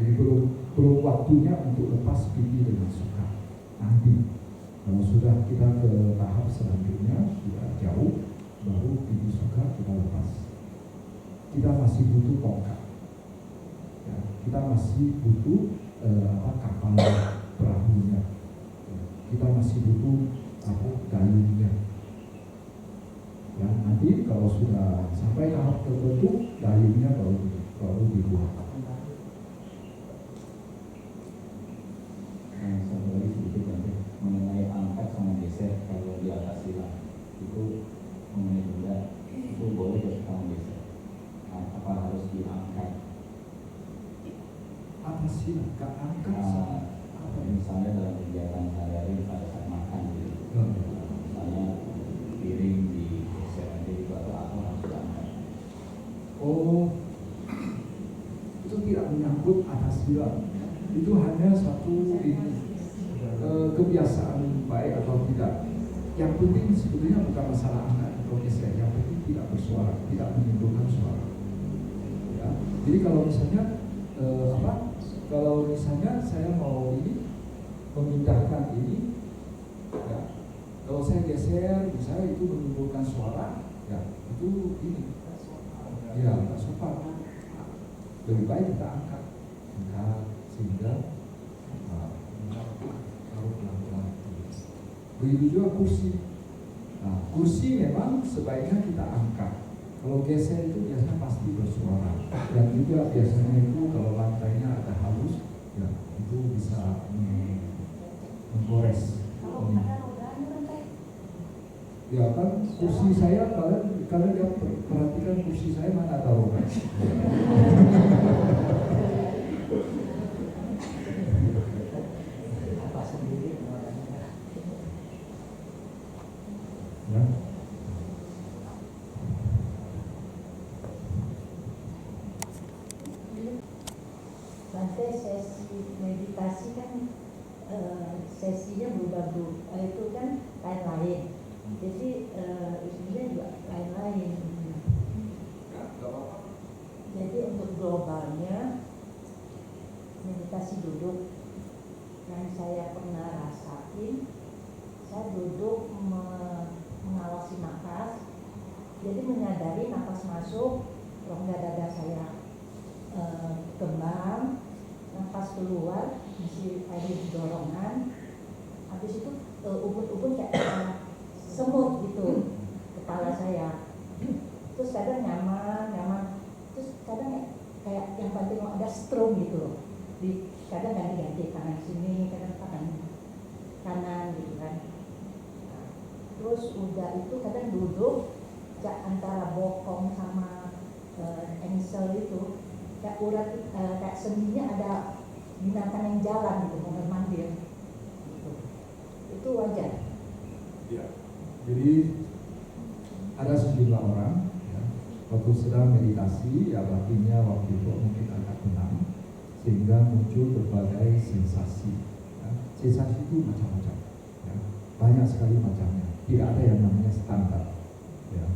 Jadi belum waktu waktunya untuk lepas pipi dengan suka. Nanti kalau sudah kita ke tahap selanjutnya, sudah jauh, baru pipi suka kita lepas. Kita masih butuh tongkat, ya, kita masih butuh kapal perahunya, ya, kita masih butuh dayungnya. Ya, nanti kalau sudah sampai tahap tertentu, dayungnya baru dibuat. Satu lagi sedikit nanti mengenai angkat sama geser kalau di atas silang itu mengenai benda itu boleh kita geser. Apa harus diangkat? Apa sih nggak angkat? Misalnya dalam kegiatan sehari-hari pada saat makan gitu, misalnya piring digeser aja gitu atau apa harus diangkat? Oh, itu tidak menyangkut atas silang. Itu hanya satu kebiasaan baik atau tidak. Yang penting sebetulnya bukan masalah angkat atau geser. Yang penting tidak bersuara, tidak menimbulkan suara. Ya. Jadi kalau misalnya kalau misalnya saya mau memindahkan ini, ya, kalau saya geser, misalnya itu menimbulkan suara, ya itu ini, ya nggak sopan. Lebih baik kita angkat sehingga taruh pelan-pelan. Begitu juga kursi. Nah, kursi memang sebaiknya kita angkat. Kalau geser itu biasanya pasti bersuara. Dan juga biasanya itu kalau lantainya ada halus, ya itu bisa menggores. Ya kan kursi saya kalian lihat perhatikan kursi saya mana ada roda. Ya. Nanti sesi meditasi kan sesinya berubah-ubah, itu kan lain-lain. Jadi isinya juga lain-lain. Jadi untuk globalnya meditasi duduk yang saya pernah rasain, saya duduk mengawasi nafas, jadi menyadari nafas masuk, rongga dada saya kembang, nafas keluar, isi air dorongan, habis itu ubun-ubun kayak semut gitu kepala saya, terus kadang nyaman, terus kadang kayak yang penting ada stroke gitu, kadang ganti-ganti kanan sini, kadang kanan gitu kan. Nah, terus udah itu kadang duduk antara bokong sama engsel itu kayak urat, kayak sendinya ada binatang yang jalan gitu, mondar-mandir gitu. Itu wajar. Ya. Jadi ada sejumlah orang ya, waktu sedang meditasi, ya batinnya waktu itu mungkin agak tenang sehingga muncul berbagai sensasi. Ya. Sensasi itu macam-macam, ya. Banyak sekali macamnya. Tidak ada yang namanya standar. Ya.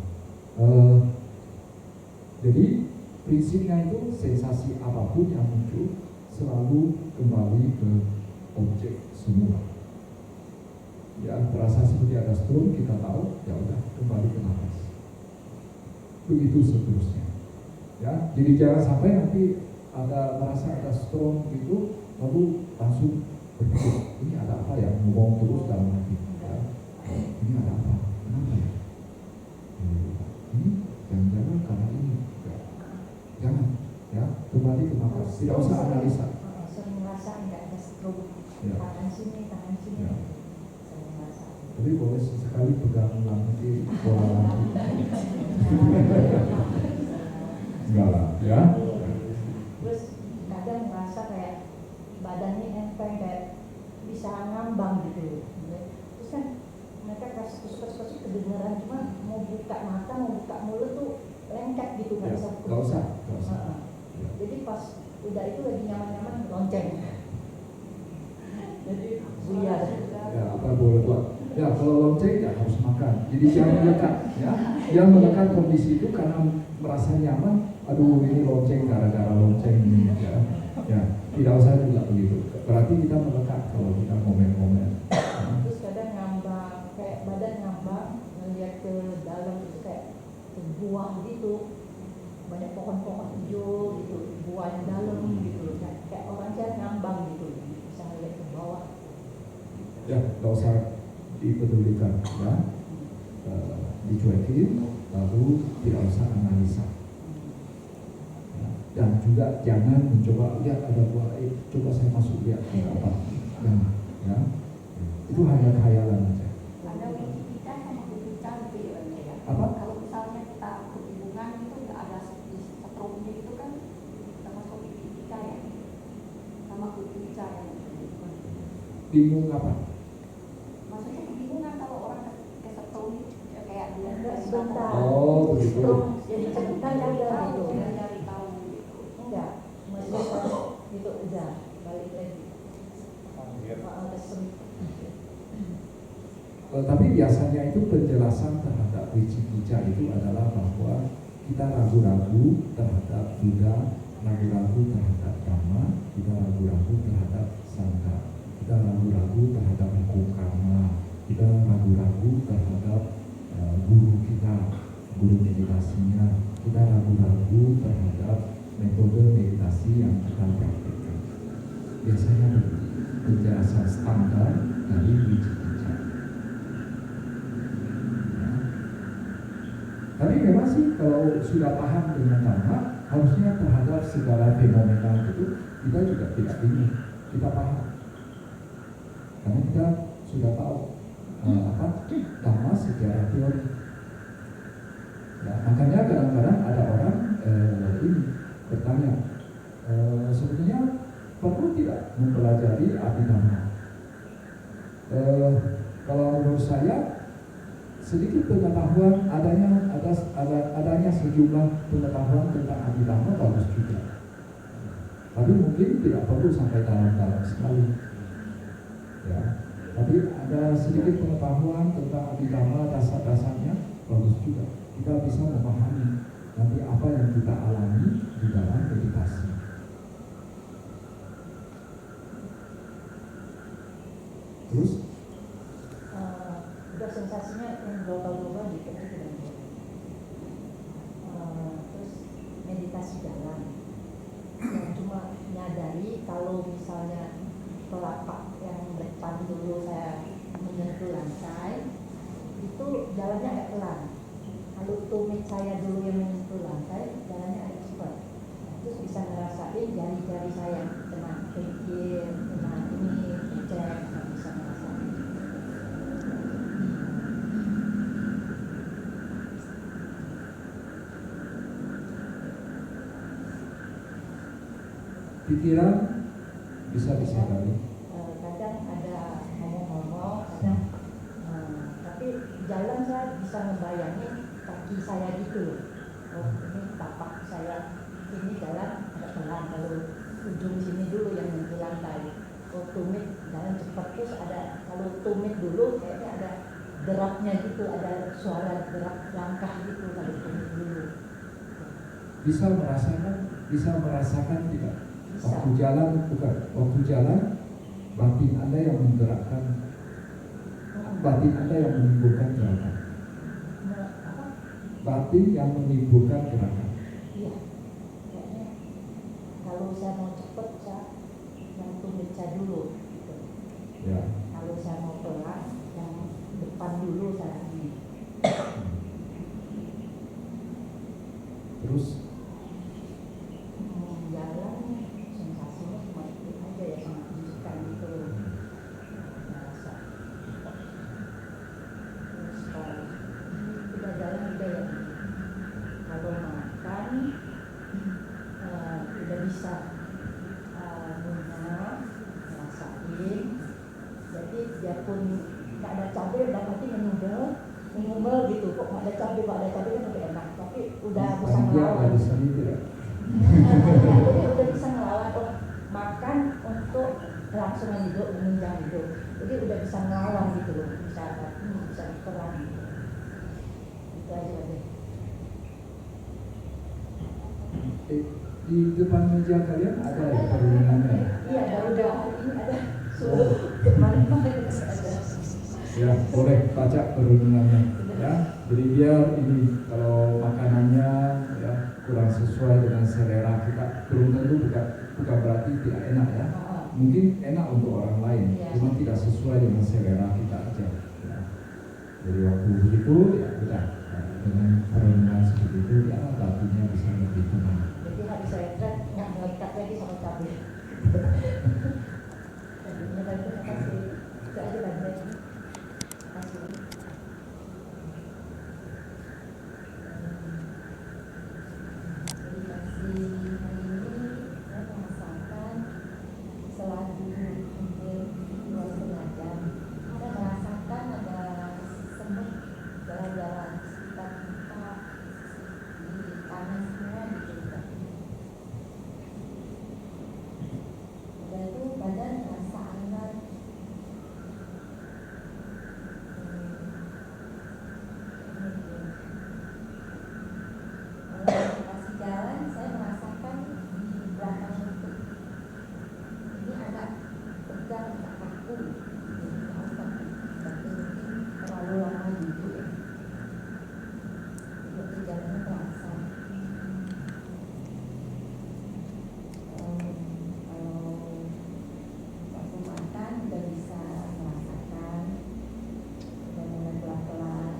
Jadi prinsipnya itu sensasi apapun yang muncul selalu kembali ke objek semula. Ya, terasa seperti ada strum, kita tahu, ya udah kembali ke nafas. Begitu seterusnya. Ya, jadi jangan sampai nanti merasa ada strum gitu, lalu langsung berpikir, ini ada apa ya, ngomong terus dalam hati. Ya, ini ada apa? Kenapa ya? Ini jangan-jangan karena ini. Ya. Jangan, ya kembali ke nafas. Tidak usah analisa. Sering merasa nggak ada strum, Ya. tangan sini. Ya. Tapi boleh sesekali pegang nanti bola lagi. Enggak lah, ya. Terus kadang merasa kayak badannya enteng, kayak bisa ngambang gitu. Terus kan mereka kasih kusuk-kusuk kedengeran, cuma mau buka mata, mau buka mulut tuh lengket gitu, nggak Ya, bisa. nggak usah. Ya. Jadi pas udah itu lagi nyaman-nyaman lonceng. Jadi buyar. Ya, apa boleh buat? Ya, kalau lonceng ya harus makan. Jadi jangan melekat, ya. Yang melekat kondisi itu karena merasa nyaman. Aduh, ini lonceng gara-gara lonceng ini, ya. Ya, Tidak usah juga begitu. Berarti kita melekat kalau kita momen-momen. Terus kadang ngambang, kayak badan ngambang, ngeliat ke dalam itu kayak buah gitu, banyak pohon-pohon hijau gitu, buahnya dalam gitu, kayak orang sehat ngambang gitu, bisa ngeliat ke bawah. Ya, tidak usah dipedulikan, ya. Dicuekin, lalu tidak usah analisa. Ya. Dan juga jangan mencoba lihat ada buah, coba saya masuk lihat apa, ya. Itu hanya khayalan saja. Ada wiki sama berbicara gitu ya. Apa? Kalau misalnya kita kebingungan itu nggak ada setrumnya itu kan termasuk wiki ya, sama berbicara ya. Bingung apa? Maksudnya kebingungan kalau orang ke setrum ya, kayak dia Enggak sebentar. Oh, begitu. Jadi kan ada gitu. dari tahu gitu. Enggak, masih itu udah balik lagi. Tapi biasanya itu penjelasan terhadap wicikicca itu adalah bahwa kita ragu-ragu terhadap Buddha, ragu-ragu terhadap Dhamma, kita ragu-ragu terhadap Sangha, kita ragu-ragu terhadap hukum karma, kita ragu-ragu terhadap guru kita, guru meditasinya, kita ragu-ragu terhadap metode meditasi yang kita praktikkan. Biasanya penjelasan standar dari wicikicca. Tapi memang sih kalau sudah paham dengan Dhamma, harusnya terhadap segala fenomena itu kita juga tidak bingung, kita paham. Karena kita sudah tahu apa Dhamma secara teori. Ya, makanya kadang-kadang ada orang ini bertanya, sebetulnya perlu tidak mempelajari Abhidhamma? Kalau menurut saya sedikit pengetahuan adanya sejumlah pengetahuan tentang Abhidhamma bagus juga. Tapi mungkin tidak perlu sampai dalam-dalam sekali. Ya, tapi ada sedikit pengetahuan tentang Abhidhamma dasar-dasarnya bagus juga. Kita bisa memahami nanti apa yang kita alami di dalam meditasi. Terus udah sensasinya yang global-global gitu aja terus meditasi jalan yang cuma nyadari kalau misalnya telapak yang depan dulu saya menyentuh lantai itu jalannya agak pelan, kalau tumit saya dulu yang menyentuh lantai jalannya agak cepat. Terus bisa ngerasain jari-jari saya kena pikir, kena ini, cek, bisa ngerasain. pikiran bisa disadari. Kadang ada ngomong-ngomong, kadang tapi jalan saya bisa ngebayangin kaki saya gitu. Oh ini tapak saya, ini jalan agak pelan, kalau ujung sini dulu yang menyentuh lantai. Oh tumit jalan cepat, terus ada kalau tumit dulu kayaknya ada derapnya gitu, ada suara derap langkah gitu kalau tumit dulu. Bisa merasakan tidak? Bisa. Waktu jalan batin Anda yang menggerakkan, batin Anda yang menimbulkan gerakan. Apa? Batin yang menimbulkan gerakan. Iya, kayaknya kalau saya mau cepet saya yang tumit saya dulu gitu. Ya. Kalau saya mau pelan yang depan dulu saya ini. Terus Jalan sensasinya cuma itu aja ya, sama bisikan gitu merasa. Terus kalau udah jalan udah ya, kalau makan udah bisa ngunyah, ngerasain. Jadi biarpun nggak ada cabai udah pasti ngumel gitu. Kok nggak ada cabai kan lebih enak, tapi udah bisa ngelawan. Jadi udah bisa ngelawan, makan untuk kelangsungan hidup, menunjang hidup. Jadi udah bisa ngelawan gitu loh, bisa diperang gitu. Itu aja deh. Di depan meja kalian ada ya perundingannya? Iya, baru 2 hari ini ada suruh kemarin-kemarin ada. Ya, boleh baca perundingannya. Ya, jadi biar ini kalau makanannya ya kurang sesuai dengan selera kita, belum tentu bukan berarti tidak enak ya. Mungkin enak untuk orang lain, cuma tidak sesuai dengan selera kita aja. Ya. Jadi waktu begitu ya udah dengan perundingan seperti itu ya baginya bisa lebih tenang. Jadi habis saya cek nggak melekat lagi sama cabai. Terima kasih. Itu aja banyak. Terima kasih. Meditasi hari ini saya merasakan selagi hampir 2,5 jam, saya merasakan ada semut jalan-jalan di sekitar kita, di tanah semua gitu. Udah itu badan terasa hangat. Kalau kasih jalan, saya merasakan di belakang lutut ini agak tegang, agak kaku. Tapi mungkin terlalu lama duduk ya. Untuk jalannya terasa. Kalau waktu makan udah bisa merasakan, udah mulai pelan-pelan.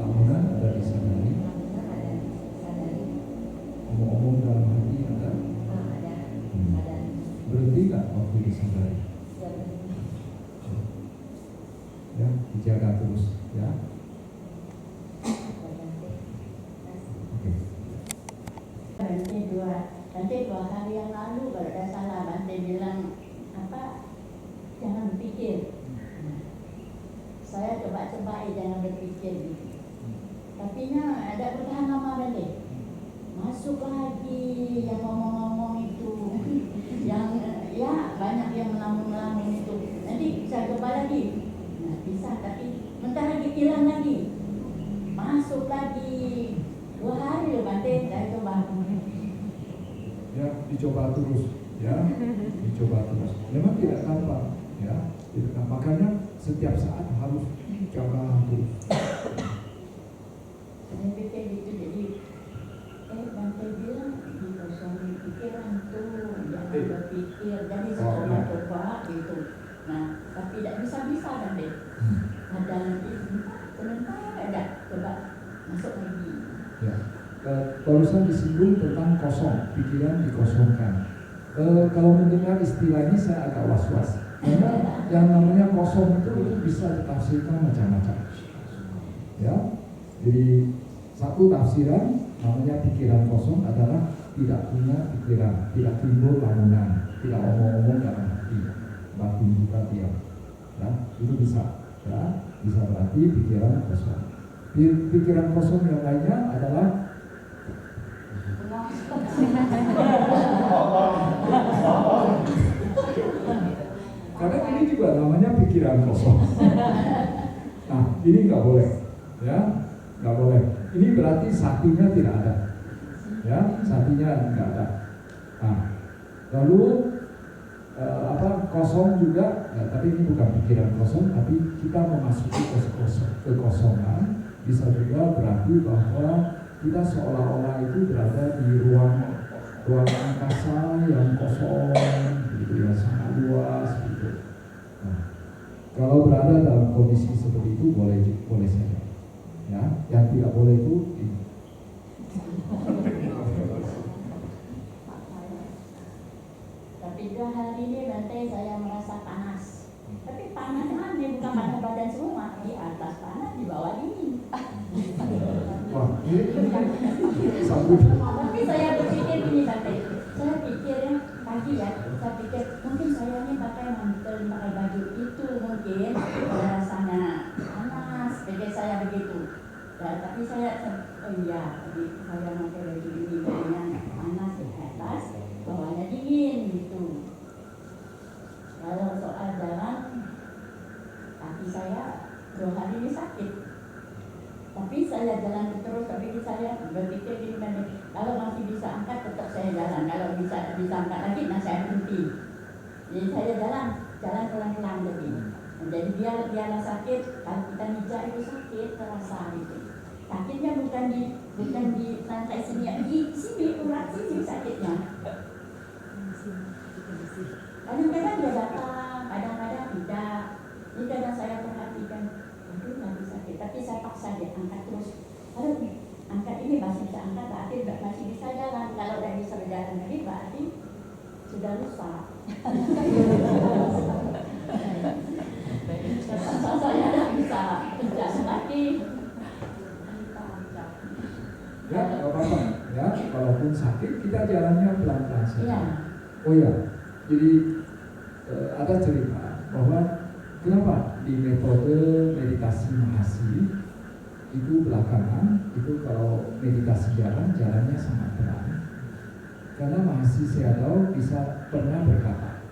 Bangunan ada disadari, Langsung ada sadari, omong-omong dalam hati ada. ada sadari. Berhenti nggak waktu disadari? Ya berhenti. Ya, dijaga terus ya. Oke. Nanti 2 hari yang lalu kalau ada salah Bante bilang apa, jangan berpikir. Saya coba jangan berpikir gitu. Tapi ada bertahan lama Bante. Masuk lagi yang ngomong-ngomong itu, yang ya banyak yang melamun-melamun itu. Nanti saya coba lagi. Nah bisa, tapi bentar lagi hilang lagi. Masuk lagi 2 hari loh Bante, saya coba. Ya, dicoba terus ya, dicoba terus. Memang tidak gampang ya, tidak gampang. Makanya setiap saat harus dicoba terus. Saya pikir gitu, jadi Bante bilang dikosongin pikiran tuh, jangan berpikir. Jadi saya coba gitu. Nah, tapi tidak bisa Bante. Ada nanti sebentar ada coba masuk lagi. Ya. Barusan disinggung tentang kosong, pikiran dikosongkan. Kalau mendengar istilah ini saya agak was-was. Karena yang namanya kosong itu bisa ditafsirkan macam-macam. Ya, jadi satu tafsiran namanya pikiran kosong adalah tidak punya pikiran, tidak timbul lamunan, tidak omong-omong dalam hati, batin kita diam. Ya, itu bisa. Ya, bisa berarti pikiran kosong. Pikiran kosong yang lainnya adalah karena ini juga namanya pikiran kosong. Nah, ini nggak boleh, ya, nggak boleh. Ini berarti saktinya tidak ada, ya, saktinya nggak ada. Nah, lalu kosong juga, ya, tapi ini bukan pikiran kosong, tapi kita memasuki kekosongan. Bisa juga berarti bahwa kita seolah-olah itu berada di ruang angkasa yang kosong, gitu ya, sangat luas gitu. Nah, kalau berada dalam kondisi seperti itu boleh saja, ya. Yang tidak boleh itu ini. Tapi 2 hari ini Bante saya merasa panas. Tapi panasnya bukan panas badan semua, di atas panas, di bawah dingin. Wah, ini sambut. Tapi saya berpikir gini Bante, saya pikir ya pagi ya, saya pikir mungkin saya ini pakai mantel, pakai baju itu mungkin rasanya panas, pikir saya begitu. Ya, tapi saya, oh iya, jadi saya pakai baju ini jadinya panas di atas, bawahnya dingin gitu. Kalau soal jalan, kaki saya 2 hari ini sakit. Tapi saya jalan terus, tapi saya berpikir gini kan, kalau masih bisa angkat tetap saya jalan, kalau bisa angkat lagi, nah saya berhenti. Jadi saya jalan pelan-pelan jadi. Jadi biarlah sakit, kalau kita mijak itu sakit terasa gitu. Sakitnya bukan di lantai sini, di sini urat sini sakitnya. Kadang-kadang dia datang, kadang-kadang tidak. Ini kadang saya perhatikan, aduh lagi sakit, tapi saya paksa dia angkat terus. Kalau angkat ini masih bisa angkat, berarti masih bisa jalan. Kalau tidak bisa berjalan lagi, berarti sudah rusak. Saya tidak bisa berjalan lagi. Ya, nggak apa-apa. Ya, walaupun sakit, kita jalannya pelan-pelan saja. Iya. Oh ya, jadi ada cerita bahwa kenapa di metode meditasi Mahasi itu belakangan itu kalau meditasi jalannya sangat pelan. Karena Mahasi Sayadaw bisa pernah berkata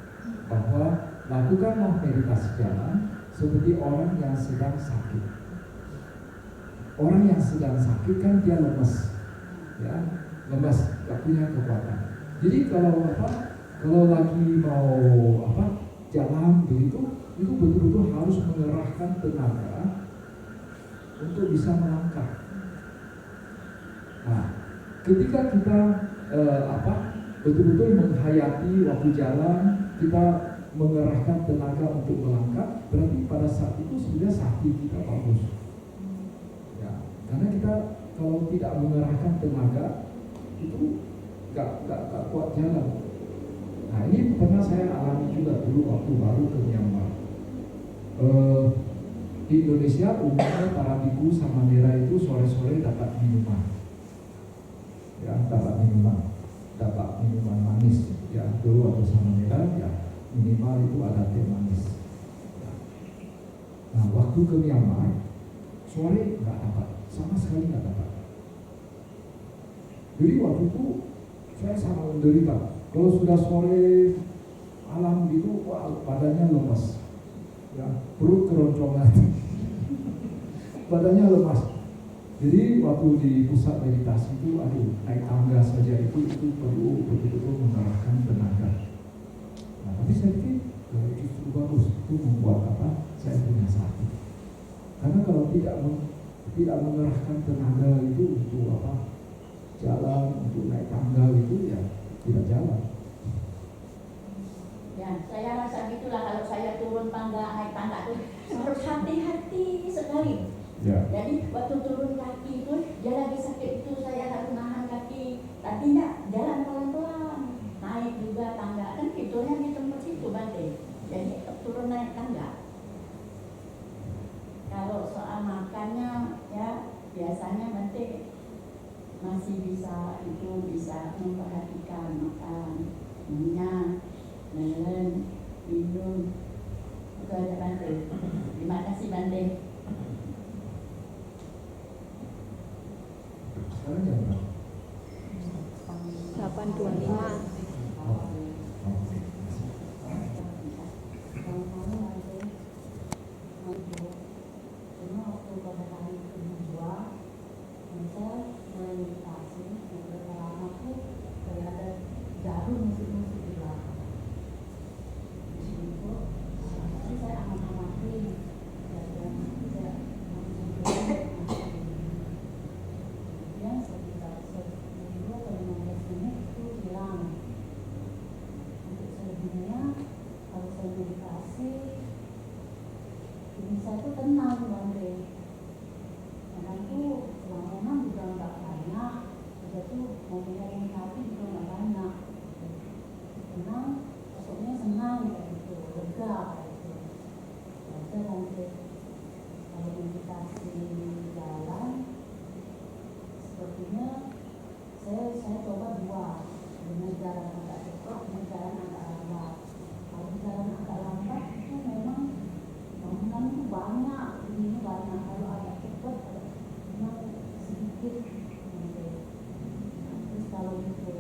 bahwa lakukanlah meditasi jalan seperti orang yang sedang sakit. Orang yang sedang sakit kan dia lemas, ya, lemas, gak punya kekuatan. Jadi kalau lagi mau jalan begitu, itu betul-betul harus mengerahkan tenaga untuk bisa melangkah. Nah, ketika kita betul-betul menghayati waktu jalan, kita mengerahkan tenaga untuk melangkah, berarti pada saat itu sebenarnya sakti kita bagus. Ya, karena kita kalau tidak mengerahkan tenaga itu gak kuat jalan. Nah, ini pernah saya alami juga dulu waktu baru ke Myanmar. Di Indonesia umumnya para biku sama nera itu sore-sore dapat minuman. Ya, dapat minuman manis. Ya, dulu waktu sama nera ya minimal itu ada teh manis. Ya. Nah, waktu ke Myanmar sore nggak dapat, sama sekali nggak dapat. Jadi waktu itu saya sangat menderita. Kalau sudah sore malam gitu, wah, badannya lemas, ya, perut keroncongan, badannya lemas. Jadi waktu di pusat meditasi itu, naik tangga saja itu perlu betul-betul mengerahkan tenaga. Nah, tapi saya pikir justru bagus, itu membuat saya punya sakti. Karena kalau tidak mengerahkan tenaga itu untuk jalan, untuk naik tangga itu ya tidak jalan. Ya, saya rasa gitulah kalau saya turun tangga, naik tangga itu harus hati-hati sekali. Ya. Jadi waktu turun kaki itu, dia lagi sakit itu saya harus nahan kaki. Tapi enggak, jalan pelan-pelan. Naik juga tangga, kan fitulnya di tempat itu Bante. Jadi turun naik tangga. Kalau soal makannya, ya biasanya Bante masih bisa memperhatikan makan, minyak, melen, minum. Itu aja Bante. Terima kasih Bante. Sekarang jam berapa? 8.25. Saya tuh tenang Bante. Kadang tuh lamunan juga nggak banyak, udah tuh mau ngomongin hati juga nggak banyak. Tenang, maksudnya senang kayak gitu, lega kayak gitu. Biasa Bante, kalau meditasi jalan, sepertinya saya coba dua, dengan jalan agak cepat, dengan jalan agak lambat. Kalau jalan agak lambat itu memang bangunan itu banyak, ini banyak. Kalau agak cepat memang sedikit. Terus kalau itu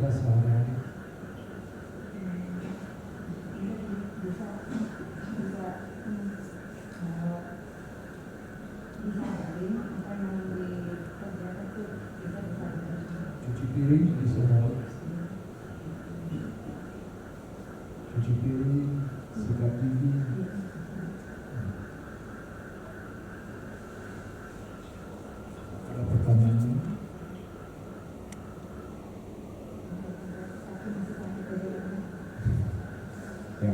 aktivitas sehari-hari? Bisa daring apa yang dikerjakan itu bisa Cuci piring bisa daring. Cuci piring, sikat gigi. Ada pertanyaan? Ya.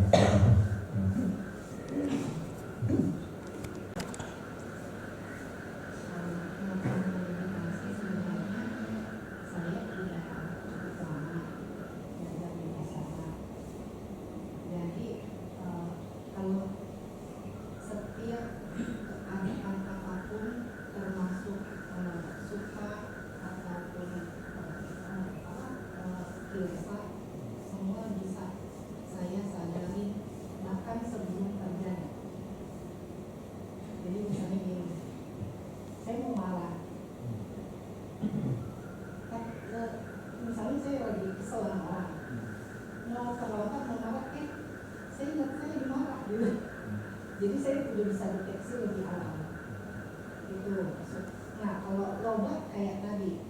Jadi saya udah bisa deteksi lebih awal. Itu. Nah kalau lobat kayak tadi,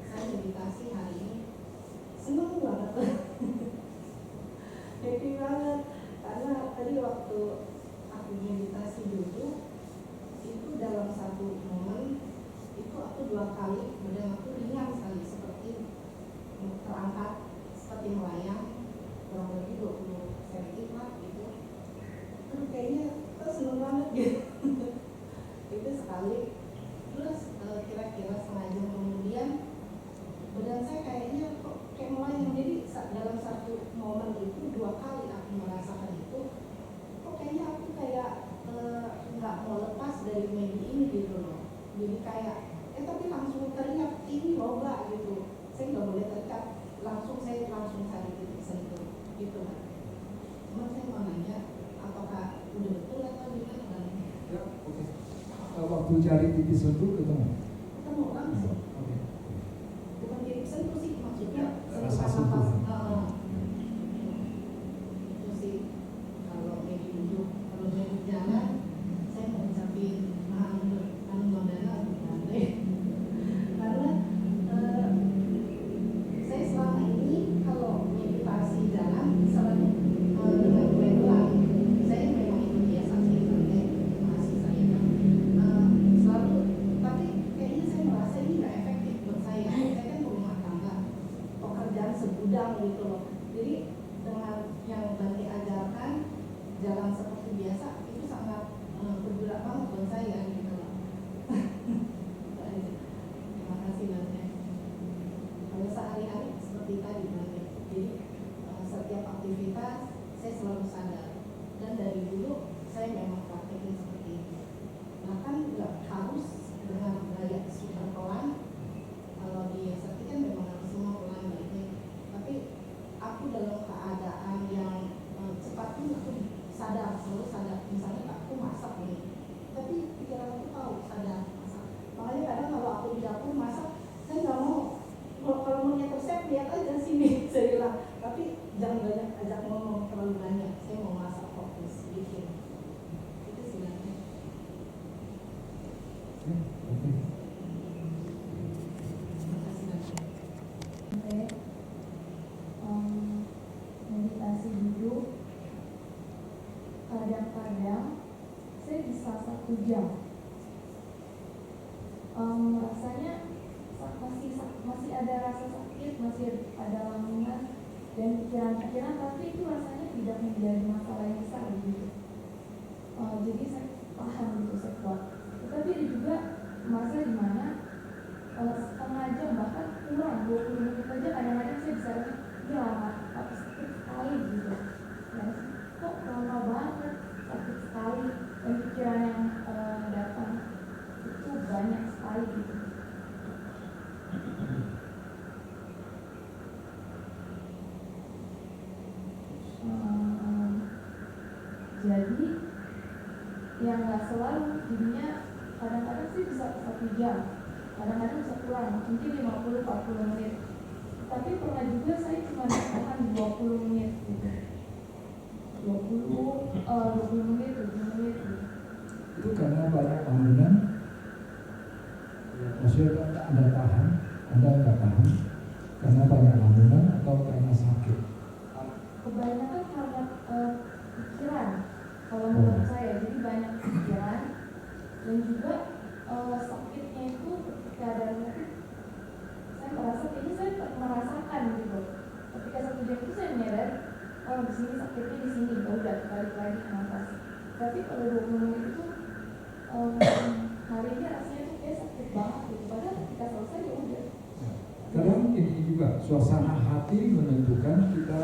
saya meditasi hari ini seneng banget, happy banget. Karena tadi waktu aku meditasi dulu, itu dalam satu momen itu aku 2 kali, kemudian aku ringan sekali seperti terangkat seperti melayang kurang lebih 20 cm lah gitu. Kayaknya seneng banget gitu. Itu sekali. Terus kira-kira setengah jam kemudian badan saya kayaknya kok kayak melayang. Jadi dalam satu momen itu 2 kali aku merasakan itu, kok kayaknya aku kayak nggak mau lepas dari medi ini gitu loh. Jadi kayak tapi langsung teriak ini loba gitu. Saya nggak boleh teriak, saya langsung cari titik sentuh gitu kan. Cuma saya mau nanya, apakah udah betul atau gimana? Ya, oke. Waktu cari titik sentuh ketemu? Ketemu langsung. Oke. Bukan titik sentuh sih, maksudnya Rasa sentuhan sentuh. nafas. Itu sih kalau medi duduk, kalau medi jalan, saya mau ucapin Nandana karena saya selama ini kalau meditasi jalan selalu dengan pelan. Saya memang itu biasa sih masih saya kan selalu, tapi kayaknya saya merasa ini nggak efektif buat saya. Saya kan rumah tangga, pekerjaan segudang gitu loh. Jadi dengan yang Bante ajarkan jalan seperti biasa itu sangat berguna banget buat saya gitu loh. Terima kasih Bante. Kalau sehari-hari seperti tadi Bante, jadi setiap aktivitas saya selalu sadar, dan dari dulu saya memang praktekin seperti itu. Bahkan nggak harus dengan gaya super pelan. Kalau di SRT kan memang harus semua pelan baiknya, tapi aku dalam keadaan yang cepat pun aku selalu sadar. Misalnya aku masak nih, tapi pikiran aku tahu sadar masak. Makanya kadang kalau aku di dapur masak, saya nggak mau. Kalau mau lihat resep, lihat aja sini, saya bilang. Tapi jangan banyak ajak ngomong terlalu banyak. Saya mau masak fokus bikin. Itu sebenarnya. Oke. Terima kasih Bante. Meditasi duduk, kadang-kadang saya bisa 1 jam. Rasanya masih ada rasa sakit, masih ada lamunan dan pikiran-pikiran, tapi itu rasanya tidak menjadi masalah yang besar gitu. Jadi saya paham gitu, saya kuat. Tetapi ada juga masa di mana setengah jam bahkan kurang 20 menit aja kadang-kadang saya bisa ini lama, tapi sakit sekali gitu. Dan kok lama banget, sakit sekali, dan pikiran yang datang itu banyak sekali gitu. Jadi yang nggak selalu, jadinya kadang-kadang sih bisa 1 jam, kadang-kadang bisa kurang, mungkin 50-40 menit. Tapi pernah juga saya cuma tahan 20 menit gitu. 20 menit, 20 menit gitu. Itu karena banyak bangunan. Maksudnya Anda tahan, Anda nggak tahan karena banyak bangunan atau karena sakit? Kebanyakan karena pikiran, kalau menurut saya, jadi banyak pikiran dan juga sakitnya itu ketika ada mungkin saya merasa ini saya merasakan gitu. Ketika 1 jam itu saya menyadari, oh di sini sakitnya di sini, ya udah balik lagi ke nafas. Tapi kalau 20 menit itu hari ini rasanya tuh kayak sakit banget gitu. Padahal ketika selesai ya udah. Kadang ini juga suasana hati menentukan kita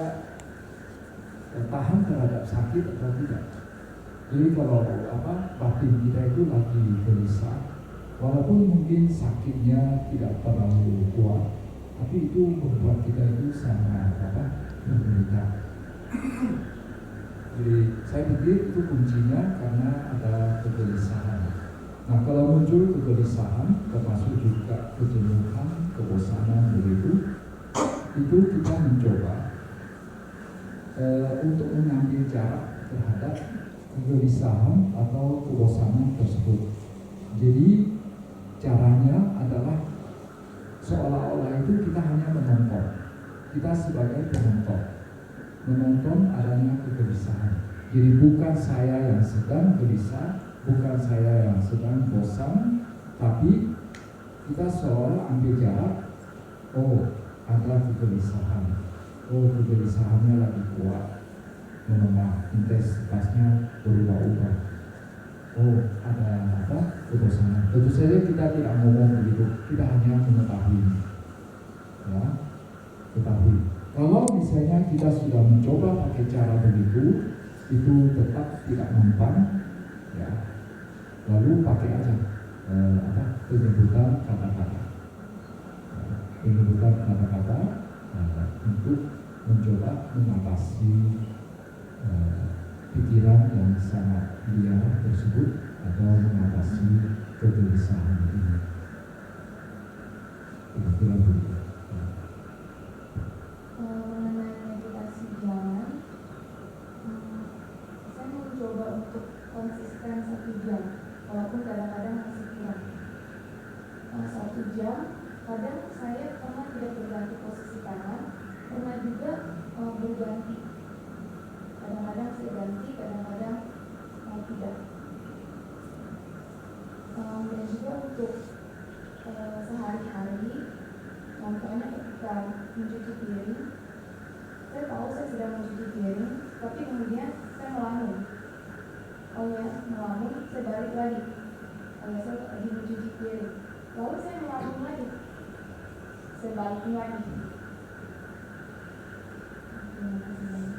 tahan terhadap sakit atau tidak. Jadi kalau batin kita itu lagi gelisah, walaupun mungkin sakitnya tidak terlalu kuat, tapi itu membuat kita itu sangat menderita. Jadi saya pikir itu kuncinya karena ada kegelisahan. Nah kalau muncul kegelisahan, termasuk juga kejenuhan, kebosanan begitu, itu kita mencoba untuk mengambil jarak terhadap kegelisahan atau kebosanan tersebut. Jadi caranya adalah seolah-olah itu kita hanya menonton. Kita sebagai menonton adanya kegelisahan. Jadi bukan saya yang sedang gelisah, bukan saya yang sedang bosan, tapi kita seolah ambil jarak. Oh, ada kegelisahan. Oh, kegelisahannya lagi kuat, menengah, intensitasnya berubah-ubah. Oh, ada kebosanan. Tentu saja kita tidak ngomong begitu, kita hanya mengetahui. Ya, ketahui. Kalau misalnya kita sudah mencoba pakai cara begitu, itu tetap tidak mempan, ya, lalu pakai aja penyebutan kata-kata, untuk mencoba mengatasi pikiran yang sangat liar tersebut atau mengatasi kegelisahan ini. Kira-kira begitu. Mengenai meditasi jalan, saya mencoba untuk konsisten 1 jam, walaupun kadang-kadang masih kurang. 1 jam, kadang saya pernah tidak berganti posisi tangan, pernah juga berganti. Kadang-kadang saya ganti, kadang-kadang tidak. Dan juga untuk sehari-hari, contohnya ketika mencuci piring, saya tahu saya sedang mencuci piring, tapi kemudian saya melamun. Oh ya, melamun, saya balik lagi. Oh ya, saya lagi mencuci piring. Lalu saya melamun lagi, saya balik lagi. Terima kasih banyak.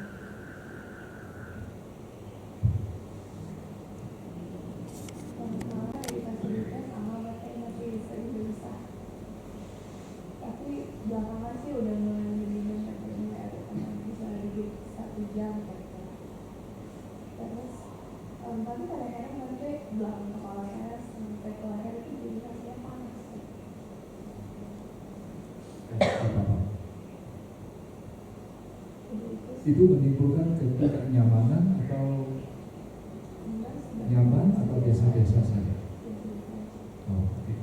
Tapi belakangan sih udah mulai lebih bisa lebih 1 jam gitu. Terus tapi kadang-kadang nanti belakang kepala saya sampai ke leher itu jadi rasanya panas. Itu menimbulkan ketidaknyamanan atau nyaman atau biasa-biasa saja? Oh, okay.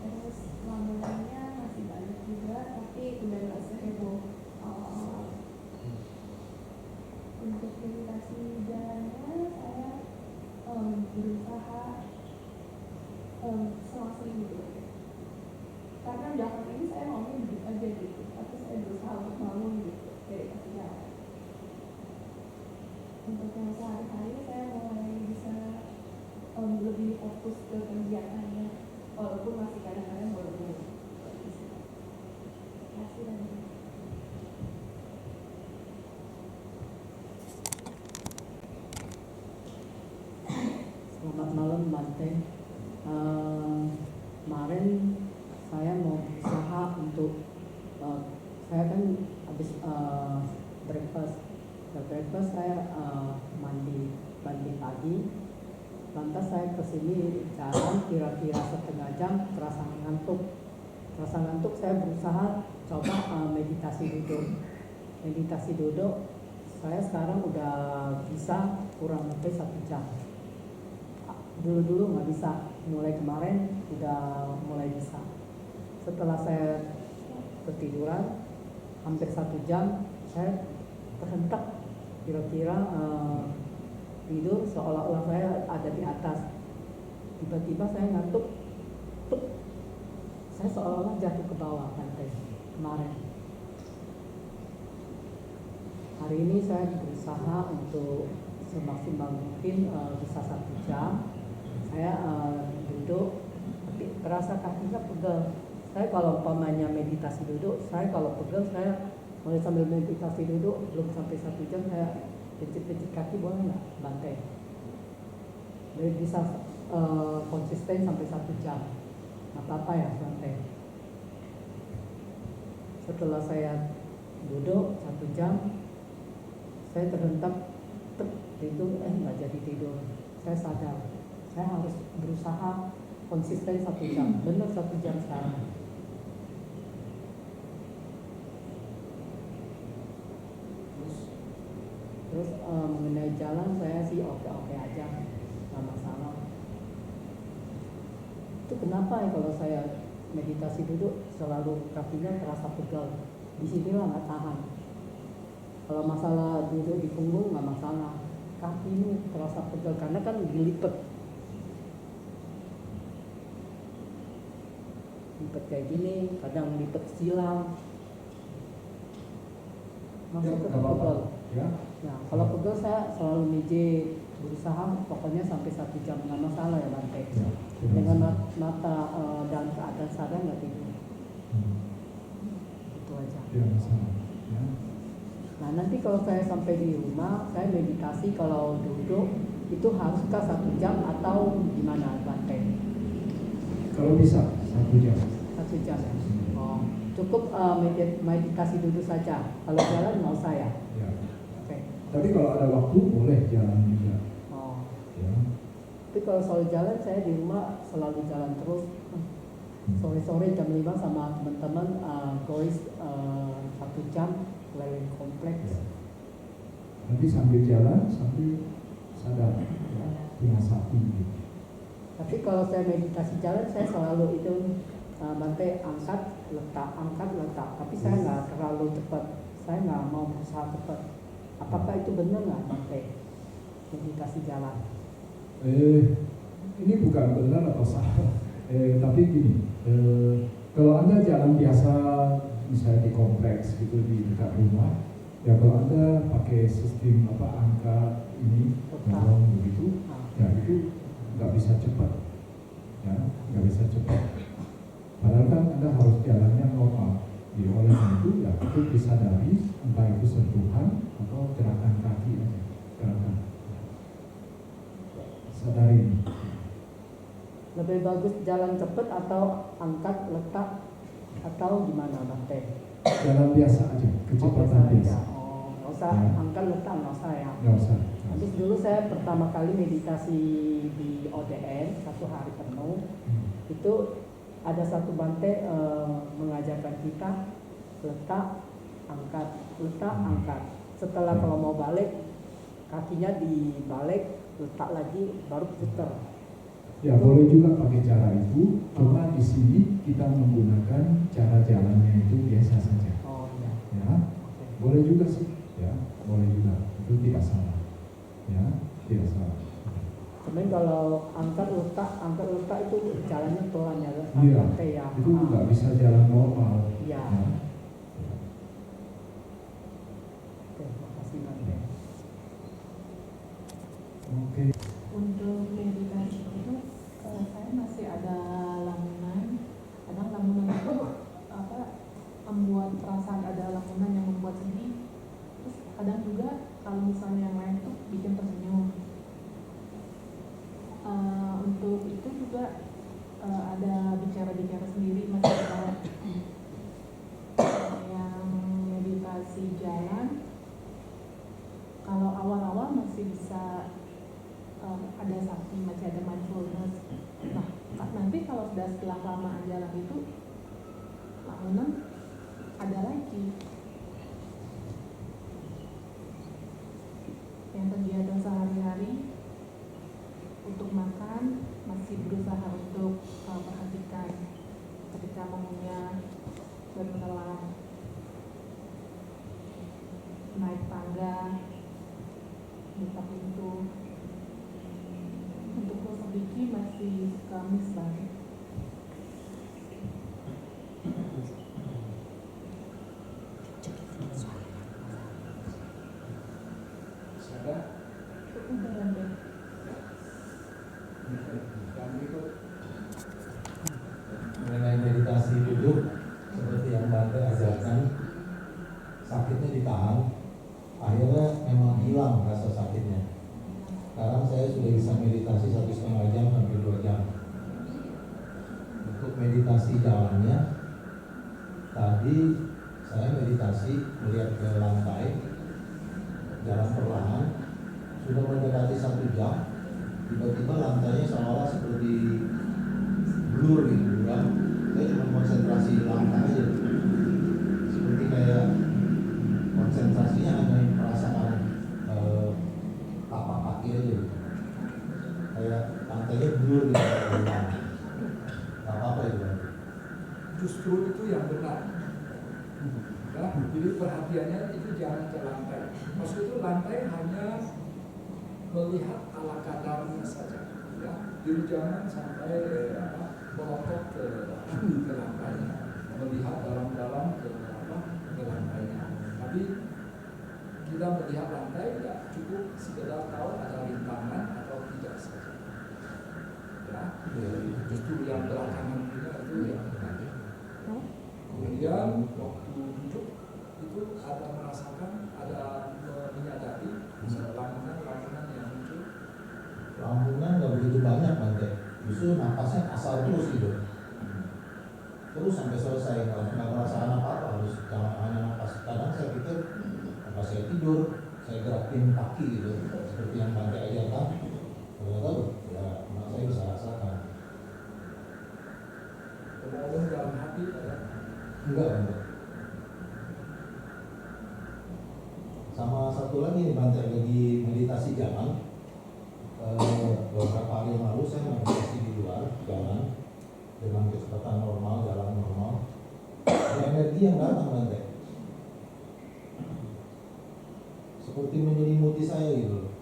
Terus lamunannya masih banyak juga, tapi udah gak seheboh awal-awal. Untuk meditasi jalannya saya berusaha selang-seling dulu. Karena belakangan ini saya maunya duduk aja gitu, tapi saya berusaha untuk bangun gitu dari kasih jalan. Untuk yang sehari-hari saya mulai bisa lebih fokus ke kerjaannya, walaupun masih kadang-kadang bolong. Terima kasih banyak. Selamat malam Bante. Kemarin saya mau berusaha untuk saya kan habis breakfast saya mandi pagi. Lantas saya kesini jalan kira-kira setengah jam terasa ngantuk. rasa ngantuk saya berusaha coba meditasi duduk. Saya sekarang udah bisa kurang lebih 1 jam. Dulu nggak bisa, mulai kemarin udah mulai bisa. Setelah saya ketiduran hampir 1 jam, saya terhentak, kira-kira tidur seolah-olah saya ada di atas. Tiba-tiba saya ngantuk, saya seolah-olah jatuh ke bawah lantai kemarin. Hari ini saya berusaha untuk semaksimal mungkin bisa 1 jam. Saya duduk, tapi terasa kakinya pegel. Saya kalau umpamanya meditasi duduk, saya kalau pegel saya mulai sambil meditasi duduk belum sampai 1 jam saya pijit-pijit kaki boleh nggak bantai? Jadi bisa konsisten sampai 1 jam. Nggak apa-apa ya bantai. Setelah saya duduk 1 jam, saya terhentak tidur, nggak jadi tidur. Saya sadar, saya harus berusaha konsisten 1 jam, benar 1 jam sekarang. Terus mengenai jalan saya sih oke-oke aja, nggak masalah. Itu kenapa ya kalau saya meditasi duduk selalu kakinya terasa pegal, disinilah nggak tahan. Kalau masalah duduk di punggung nggak masalah, kaki ini terasa pegal karena kan dilipet kayak gini, kadang lipet silang, masuk ke pegal. Ya. Nah, kalau pegal saya selalu mijit, berusaha pokoknya sampai 1 jam, nggak masalah ya Bante. Ya, Dengan mata dalam keadaan sadar nggak tidur. Itu aja. Tidak masalah. Ya. Nah nanti kalau saya sampai di rumah, saya meditasi kalau duduk itu haruskah 1 jam atau gimana Bante? Kalau bisa 1 jam. 1 jam ya. Oh, cukup meditasi duduk saja. Kalau jalan nggak usah ya. Ya. Oke. Tapi kalau ada waktu boleh jalan juga. Oh. Ya. Tapi kalau soal jalan saya di rumah selalu jalan terus. Sore-sore jam 5 sama teman-teman goes 1 jam keliling kompleks. Ya. Nanti sambil jalan sambil sadar, ya, punya sapi. Gitu. Tapi kalau saya meditasi jalan saya selalu itu Bante angkat letak. Tapi saya nggak terlalu cepat. Saya nggak mau berusaha cepat. Apakah itu benar nggak Bante meditasi jalan? Ini bukan benar atau salah. Tapi gini, kalau Anda jalan biasa misalnya di kompleks gitu di dekat rumah, ya kalau Anda pakai sistem angka ini dorong begitu, ya itu nggak bisa cepat, ya nggak bisa cepat. Padahal kan Anda harus jalannya normal. Jadi oleh karena itu ya itu disadari entah itu sentuhan atau gerakan kaki aja, gerakan. Sadari. Lebih bagus jalan cepat atau angkat letak atau gimana Bante? Jalan biasa aja, kecepatan biasa. Oh, nggak usah ya. angkat letak, nggak usah ya. Nggak usah. Habis dulu saya pertama kali meditasi di ODN 1 hari penuh, itu ada satu Bante mengajarkan kita letak, angkat, letak, angkat. Setelah kalau mau balik, kakinya dibalik, letak lagi, baru putar. Ya boleh juga pakai cara itu, cuma di sini kita menggunakan cara jalannya itu biasa saja. Oh iya. Ya, boleh juga sih, ya boleh juga, itu tidak salah, ya tidak salah. Cuman kalau angkat letak itu jalannya pelan ya, Iya, ya. itu nggak bisa jalan normal. Iya. Ya. Oke, makasih Bante. Oke. Untuk meditasi itu saya masih ada lamunan. Kadang lamunan itu membuat perasaan, ada lamunan yang membuat sedih. Terus kadang juga kalau misalnya yang lain tuh bikin tersenyum. Untuk itu juga ada bicara-bicara sendiri, masih ada yang meditasi jalan. Kalau awal-awal masih bisa ada sakti, masih ada mindfulness. Nah, nanti kalau sudah setelah kelamaan jalan itu bangunan ada lagi yang kegiatan sehari-hari untuk makan masih berusaha untuk perhatikan ketika bangunnya berkenalan naik tangga buka pintu untuk gosok gigi masih suka miss banget. Sudah? Udah deh. Yang berikut. Mengenai meditasi duduk seperti yang Bante ajarkan, sakitnya ditahan, akhirnya memang hilang rasa sakitnya. Sekarang saya sudah bisa meditasi 1,5 jam sampai 2 jam. Untuk meditasi jalannya, tadi saya meditasi melihat ke lantai, jalan perlahan, sudah mendekati 1 jam, tiba-tiba lantainya seolah seperti blur gitu kan. Saya cuma konsentrasi langkah aja, seperti kayak konsentrasinya hanya merasakan tapak kaki aja gitu. Kayak lantainya blur gitu. Gak apa-apa itu kan. Justru itu yang benar. Ya, jadi perhatiannya itu jangan ke lantai. Maksud itu lantai hanya melihat ala kadarnya saja. Ya, jadi jangan sampai melotot ke lantainya, melihat dalam-dalam ke lantainya. Tapi kita melihat lantai tidak cukup sekedar tahu ada rintangan atau tidak saja. Ya, justru yang belakangan itu yang benar. Kemudian waktu duduk itu ada merasakan, ada menyadari lambungan yang muncul. Lambungan nggak begitu banyak Bante, justru napasnya asal terus gitu, terus sampai selesai, nggak merasakan apa-apa, harus jangan hanya napas. Kadang saya pikir apa saya tidur, saya gerakin kaki gitu, seperti yang Bante ajarkan, ternyata ya saya bisa rasakan. Kemudian dalam hati ada. Enggak Bante. Sama satu lagi nih Bante, lagi meditasi jalan. Beberapa hari yang lalu saya meditasi di luar jalan dengan kecepatan normal, jalan normal. Ada energi yang datang Bante, seperti menyelimuti saya gitu,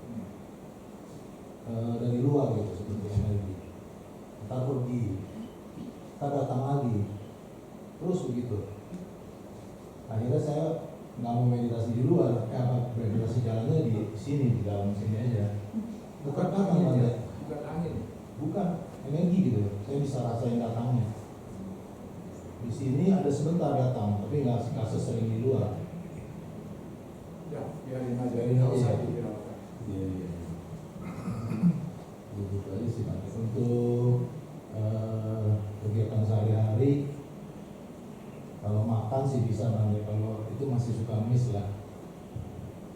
dari luar gitu, seperti energi. Ntar pergi, ntar datang lagi, terus begitu. Akhirnya saya nggak mau meditasi di luar, meditasi jalannya di sini, di dalam sini aja. Bukan datang Bante, bukan angin, bukan energi gitu. Saya bisa rasain datangnya. Di sini ada sebentar datang, tapi nggak sesering di luar. Ya, biarin aja, nggak usah dihiraukan. Iya. Begitu aja sih Bante. Untuk kegiatan sehari-hari, kalau makan sih bisa Bante, kalau itu masih suka miss lah.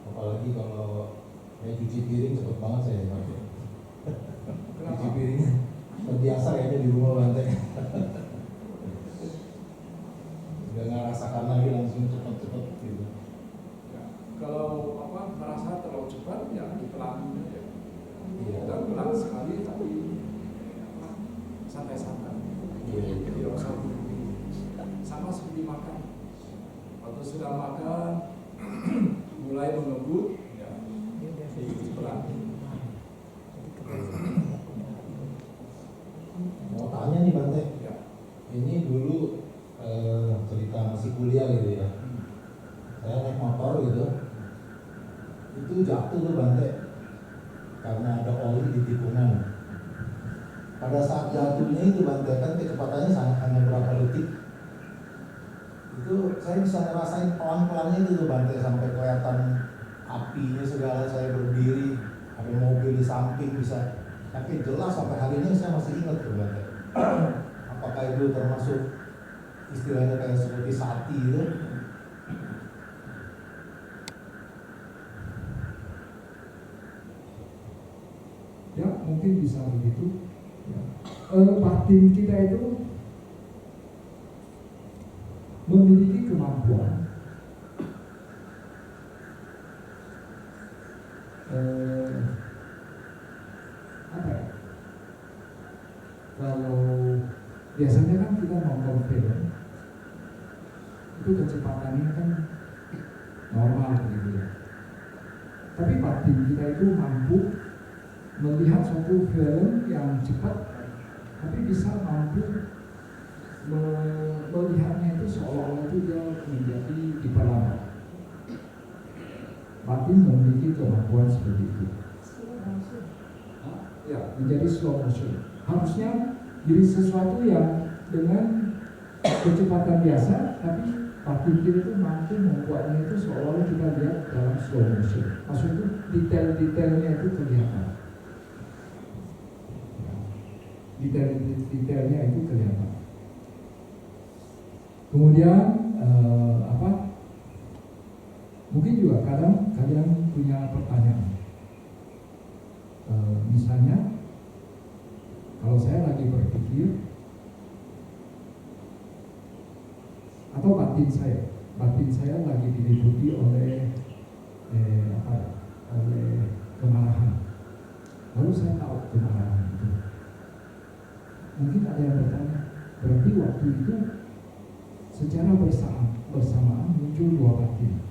Apalagi kalau kayak cuci piring cepet banget saya Bante. Cuci piring terbiasa kayaknya di rumah Bante. Udah nggak rasakan lagi, langsung cepet-cepet gitu. Ya, kalau merasa terlalu cepat ya dipelanin aja. Iya. Dan pelan sekali tapi santai-santai. Iya. Tidak usah buru-buru. Sama seperti makan. Waktu sudah makan mulai mengebut, ya pelan. Mau tanya nih Bante, Ya. ini dulu cerita masih kuliah gitu ya. Saya naik motor gitu, itu jatuh tuh Bante, karena ada oli di tikungan. Pada saat jatuhnya itu Bante, kan kecepatannya hanya berapa detik. Itu saya bisa ngerasain pelan-pelannya itu tuh Bante, sampai kelihatan apinya segala. Saya berdiri, ada mobil di samping, bisa tapi jelas sampai hari ini saya masih ingat tuh Bante. Apakah itu termasuk istilahnya kayak seperti sati itu? Ya, mungkin bisa begitu. Ya. Batin kita itu kalau biasanya kan kita nonton film itu kecepatannya kan normal gitu ya. Tapi batin kita itu mampu melihat suatu film yang cepat, tapi bisa mampu melihatnya itu seolah-olah itu dia menjadi diperlambat. Batin memiliki kemampuan seperti itu. Ya, menjadi slow motion. Harusnya jadi sesuatu yang dengan kecepatan biasa, tapi batin kita itu mampu membuatnya itu seolah-olah kita lihat dalam slow motion. Maksudnya itu detail-detailnya itu kelihatan. Detail-detailnya itu kelihatan. Kemudian mungkin juga kadang kalian punya pertanyaan. Misalnya, kalau saya lagi berpikir, atau batin saya lagi diliputi oleh oleh kemarahan. Lalu saya tahu kemarahan itu. Mungkin ada yang bertanya, berarti waktu itu secara bersamaan muncul dua batin.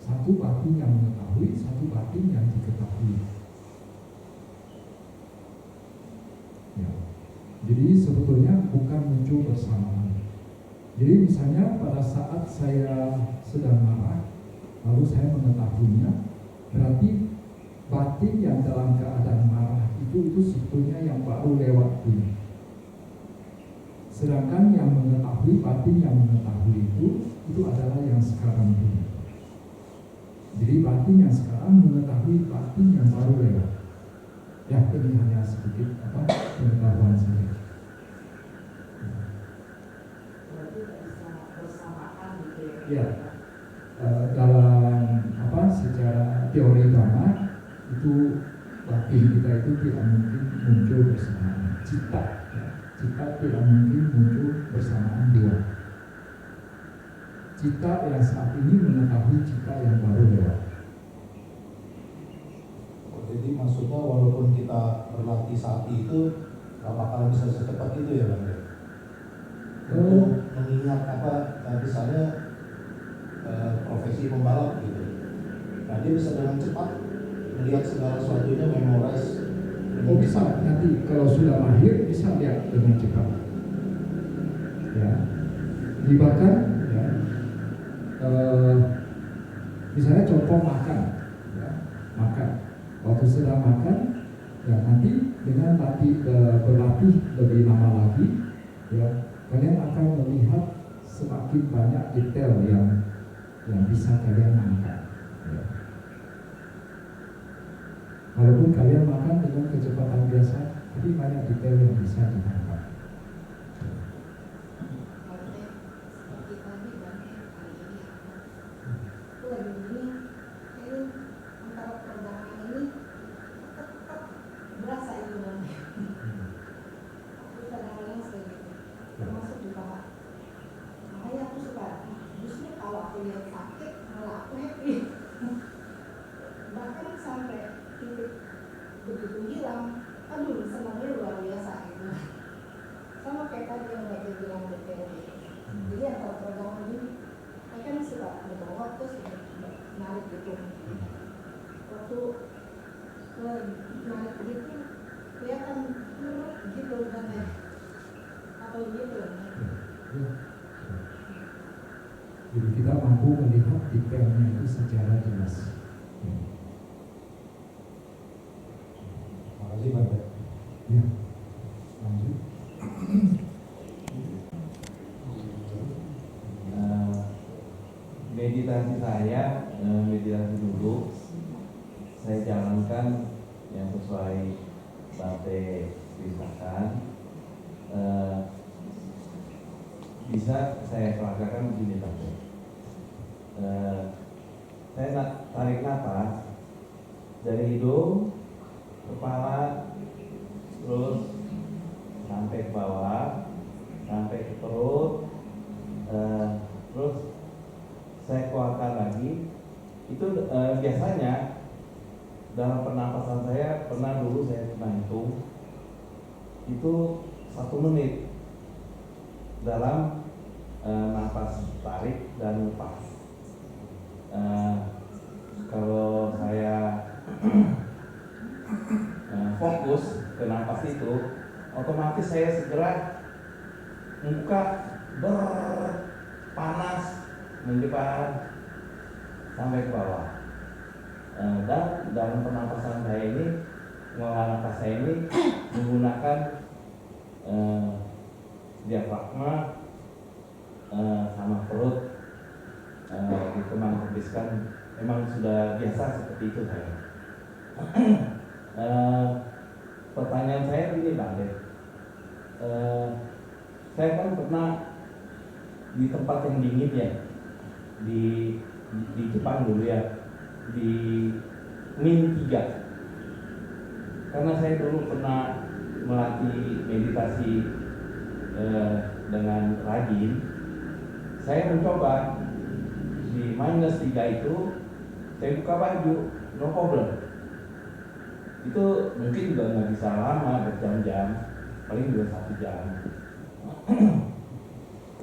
Satu batin yang mengetahui, satu batin yang diketahui. Ya. Jadi sebetulnya bukan muncul bersamaan. Jadi misalnya pada saat saya sedang marah, lalu saya mengetahuinya, berarti batin yang dalam keadaan marah itu sebetulnya yang baru lewat ini. Sedangkan yang mengetahui, batin yang mengetahui itu adalah yang sekarang ini. Jadi batin yang sekarang mengetahui batin yang baru lewat. Ya, ini hanya sedikit pengetahuan saja. Berarti tidak bisa bersamaan gitu Ya, dalam secara teori drama itu batin kita itu tidak mungkin muncul bersamaan. Cita tidak mungkin muncul bersamaan dua. Cita yang saat ini mengetahui cita yang baru lewat. Jadi maksudnya walaupun kita berlatih saat itu gak bakal bisa secepat itu ya Bang? Untuk mengingat misalnya profesi pembalap gitu. Nah dia bisa dengan cepat melihat segala sesuatunya, memorize. Oh bisa, nanti kalau sudah mahir bisa lihat dengan cepat. Ya, bahkan ya, misalnya contoh makan, ya, makan. Waktu sedang makan, ya nanti dengan berlatih lebih lama lagi, ya kalian akan melihat semakin banyak detail yang bisa kalian angkat. Ya. Walaupun kalian makan dengan kecepatan biasa, tapi banyak detail yang bisa ditangkap. Begitu hilang, aduh senangnya luar biasa gitu. Sama kayak tadi yang udah bilang detail gitu. Jadi antara peregangan ini, saya kan suka berbawa terus narik gitu. Waktu narik gitu, kelihatan gitu kan ya, atau gitu. Jadi kita mampu melihat detailnya itu secara jelas. Makasih Pak. Ya, lanjut. Meditasi saya, meditasi dulu, saya jalankan yang sesuai Bante ceritakan. Bisa saya keragakan begini Bante. Saya tarik nafas dari hidung, kepala, terus sampai ke bawah, sampai ke perut, terus saya keluarkan lagi. Itu biasanya dalam pernapasan saya pernah hitung itu 1 menit dalam nafas tarik dan lepas. Kalau saya fokus ke nafas itu, otomatis saya segera muka berpanas mendepan sampai ke bawah. Dan dalam pernapasan saya ini, mengolah nafas saya ini menggunakan diafragma sama perut dikembang-kembiskan. Memang sudah biasa seperti itu saya. Pertanyaan saya begini Bang De, saya kan pernah di tempat yang dingin ya, di Jepang dulu ya, di -3. Karena saya dulu pernah melatih meditasi dengan rajin, saya mencoba di -3 itu saya buka baju, no problem. Itu mungkin juga nggak bisa lama, berjam-jam, paling juga 1 jam.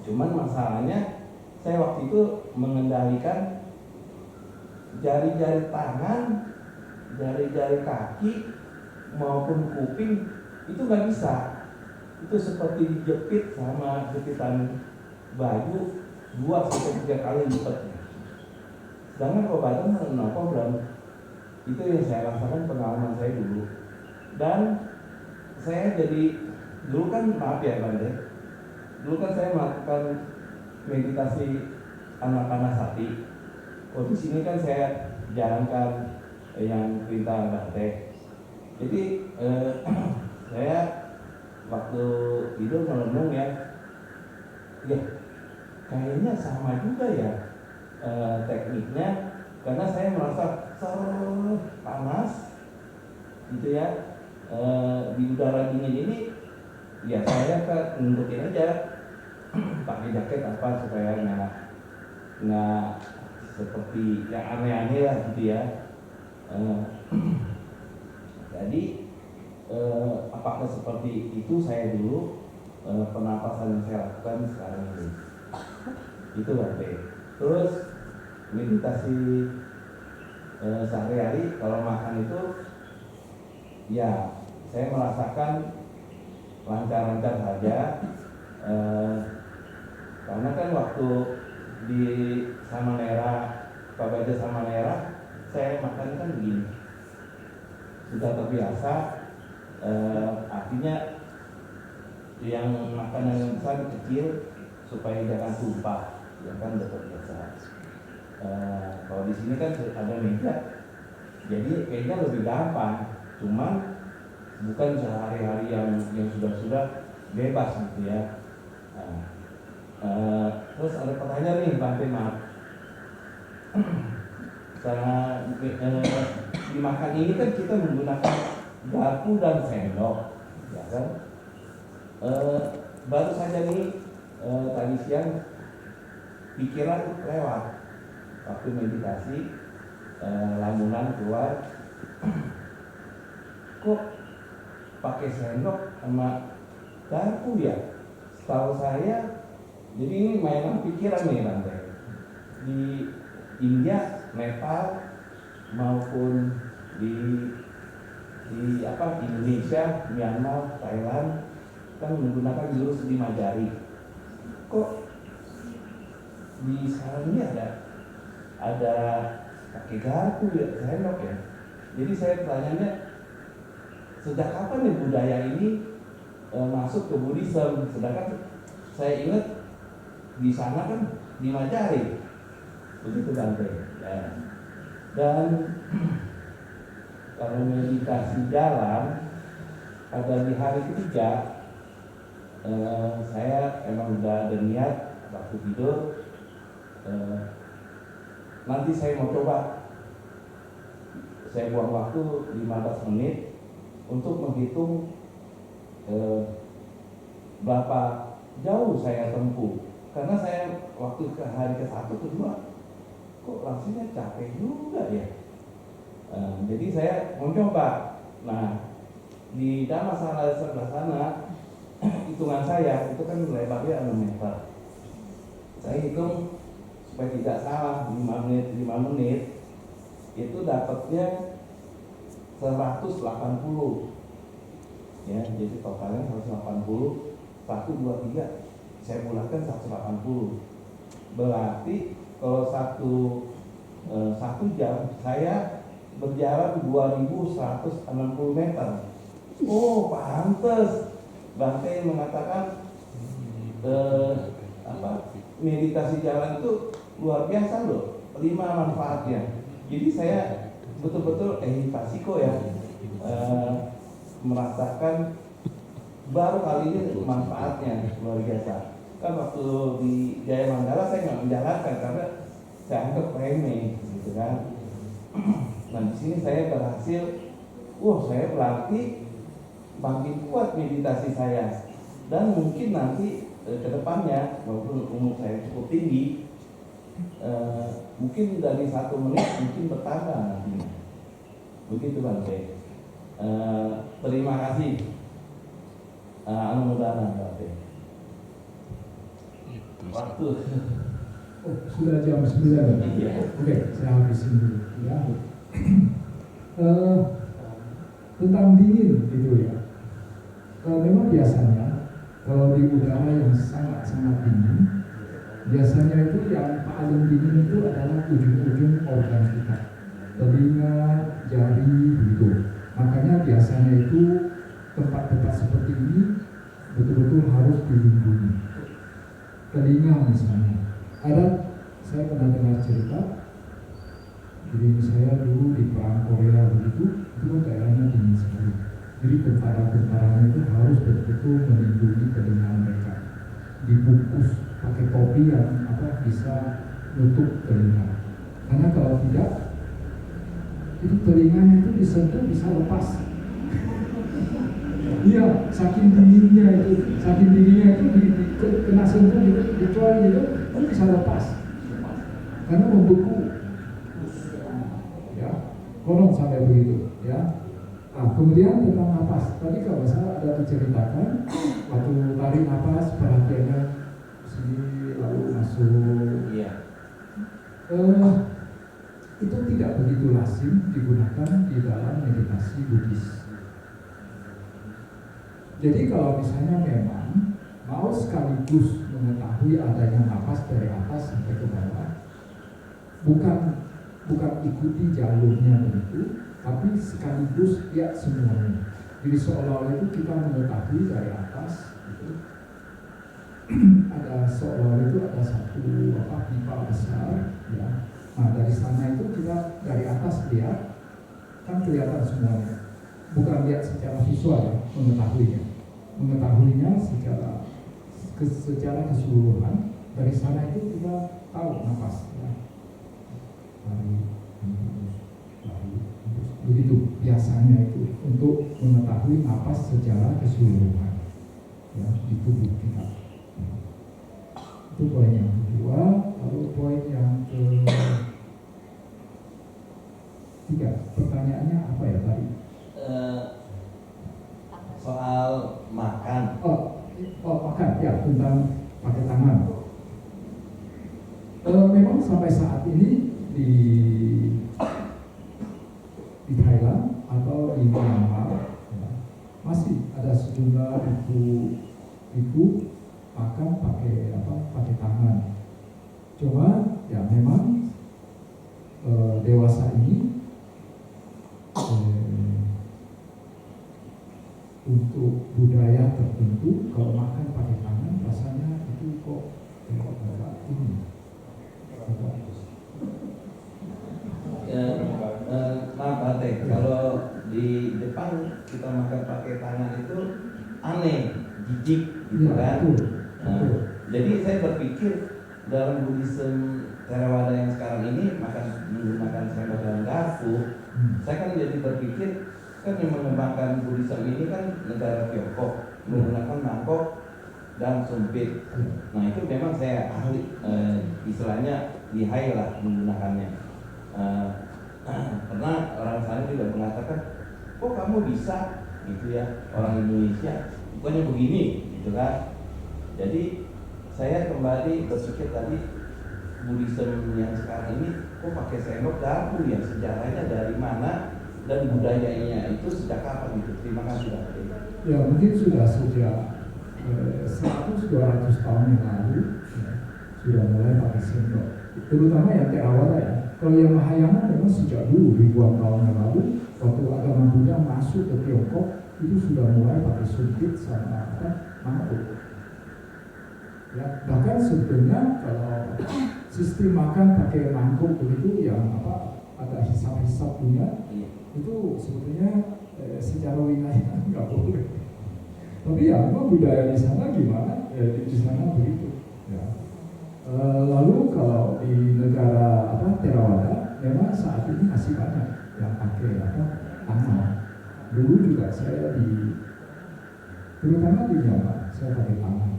Cuman masalahnya saya waktu itu mengendalikan jari-jari tangan, jari-jari kaki maupun kuping itu nggak bisa. Itu seperti dijepit sama jepitan baju 2-3 kali lipatnya. Sedangkan kalau badan no problem. Itu yang saya rasakan, pengalaman saya dulu. Dan saya jadi dulu kan, maaf ya Bang De, dulu kan saya melakukan meditasi anapanasati. Oh, di sini kan saya jalankan yang perintah Bang De. Jadi saya waktu tidur merenung ya kayaknya sama juga ya tekniknya, karena saya merasa panas gitu ya di udara dingin ini. Ya saya nunjukin aja pakai jaket apa supaya nggak seperti yang aneh-aneh lah gitu ya. Jadi apakah seperti itu saya dulu pernapasan yang saya lakukan sekarang ini itu Bang De. Terus meditasi sehari-hari kalau makan itu ya saya merasakan lancar-lancar saja, karena kan waktu di Samanera, Pak Baja Samanera, saya makan kan begini, sudah terbiasa. Artinya yang makanan yang besar kecil supaya jangan tumpah, ya kan udah terbiasa. Kalau di sini kan ada meja, jadi kayaknya lebih gampang. Cuman bukan sehari-hari yang sudah bebas gitu ya. Terus ada pertanyaan nih Bang De, maaf. Di makan ini kan kita menggunakan garpu dan sendok, ya kan? Baru saja nih tadi siang pikiran lewat waktu meditasi, lamunan keluar, kok pakai sendok sama garpu ya? Setahu saya, jadi ini mainan pikiran nih Bang De. Di India, Nepal maupun di Indonesia, Myanmar, Thailand kan menggunakan jurus 5 jari. Kok di sekarang ini ada pakai garpu ya, sendok ya? Jadi saya pertanyaannya, sejak kapan nih budaya ini masuk ke Buddhism? Sedangkan saya ingat di sana kan 5 jari, begitu Bang De. Ya. Dan kalau meditasi jalan pada di hari ketiga, saya emang udah ada niat waktu tidur, nanti saya mau coba, saya buang waktu 15 menit untuk menghitung berapa jauh saya tempuh. Karena saya waktu ke hari ke-1, ke-2 kok rasanya capek juga ya. Jadi saya mau coba. Nah, di dalam masalah sebelah sana, hitungan saya itu kan lebarnya 6 meter. Saya hitung supaya tidak salah 5 menit itu dapatnya 180. Ya, jadi totalnya 180, 1, 2, 3 saya bulatkan 180. Berarti kalau satu jam saya berjalan 2160 meter. Oh, pantes. Bante mengatakan meditasi jalan itu luar biasa loh, 5 manfaatnya. Jadi saya betul-betul Pasiko ya merasakan baru kali ini manfaatnya luar biasa. Kan waktu di Jaya Manggala saya nggak menjalankan karena saya anggap remeh, gitu kan. Nah di sini saya berhasil, saya berarti makin kuat meditasi saya, dan mungkin nanti ke depannya walaupun umur saya cukup tinggi, mungkin dari 1 menit mungkin bertambah nantinya. Begitu Bante. Terima kasih. Anumodana Bante. Waktu. Oh, sudah jam 9. Iya. Oke, saya habisin dulu ya. Tentang dingin gitu ya. Memang biasanya kalau di udara yang sangat-sangat dingin, biasanya itu yang paling dingin itu adalah ujung-ujung organ kita, telinga, jari, begitu. Makanya biasanya itu tempat-tempat seperti ini betul-betul harus dilindungi. Telinga misalnya, saya pernah dengar cerita, jadi saya dulu di perang Korea begitu, itu kan daerahnya dingin sekali. Jadi tentara-tentaranya itu harus betul-betul melindungi telinga mereka, dibungkus pakai topi yang bisa nutup telinga. Karena kalau tidak, itu telinganya itu disentuh bisa lepas. Iya, saking dinginnya itu kena sentuh gitu, dicuali gitu, itu bisa lepas. Karena membeku. Ya, konon sampai begitu. Ya. Nah, kemudian tentang napas. Tadi kalau saya ada diceritakan waktu tarik napas perhatiannya sini lalu masuk. Iya. Itu tidak begitu lazim digunakan di dalam meditasi Buddhis. Jadi kalau misalnya memang mau sekaligus mengetahui adanya napas dari atas sampai ke bawah, bukan ikuti jalurnya begitu, tapi sekaligus lihat semuanya. Jadi seolah-olah itu kita mengetahui dari atas itu ada seolah-olah itu ada satu pipa besar, ya. Nah dari sana itu kita dari atas lihat kan kelihatan semuanya, bukan lihat secara visual ya, mengetahuinya secara keseluruhan. Dari sana itu kita tahu napas ya. Begitu biasanya itu untuk mengetahui napas secara keseluruhan ya di tubuh kita. Itu poin yang kedua. Lalu poin yang ketiga, pertanyaannya apa ya tadi? Soal makan. Oh makan ya, tentang pakai tangan. Memang sampai saat ini di Thailand atau di Myanmar ya, masih ada sejumlah ibu makan pakai tangan. Cuma ya memang dewasa ini untuk budaya tertentu kalau makan pakai tangan rasanya itu kok agak ini. Bante, kalau di Jepang kita makan pakai tangan itu aneh, jijik gitu kan. Jadi saya berpikir dalam Buddhism Theravada yang sekarang ini menggunakan sendok dan garpu, saya kan jadi berpikir kan yang mengembangkan Buddhism ini kan negara Tiongkok menggunakan mangkok dan sumpit. Nah itu memang saya ahli, istilahnya lihai lah menggunakannya. Karena orang sana juga mengatakan, kok kamu bisa gitu ya, orang Indonesia bukannya begini gitu kan. Jadi saya kembali berpikir tadi, Buddhism yang sekarang ini kok pakai sendok garpu ya, sejarahnya dari mana dan budayanya itu sejak kapan gitu. Terima kasih Pak. Ya mungkin sudah sejak 100-200 tahun yang lalu ya, sudah mulai pakai sendok, terutama yang Theravada ya. Kalau yang Mahayana memang sejak dulu ribuan tahun yang lalu, waktu agama Buddha masuk ke Tiongkok itu sudah mulai pakai sumpit sama mangkuk. Ya, bahkan sebetulnya kalau sistem makan pakai mangkuk begitu yang ada hisap-hisap punya, itu sebetulnya secara wilayah nggak boleh. Tapi ya memang budaya di sana gimana? Di sana begitu. Ya. Lalu kalau di negara Theravada, memang saat ini masih banyak yang pakai tangan. Dulu juga saya terutama di Myanmar, saya pakai tangan.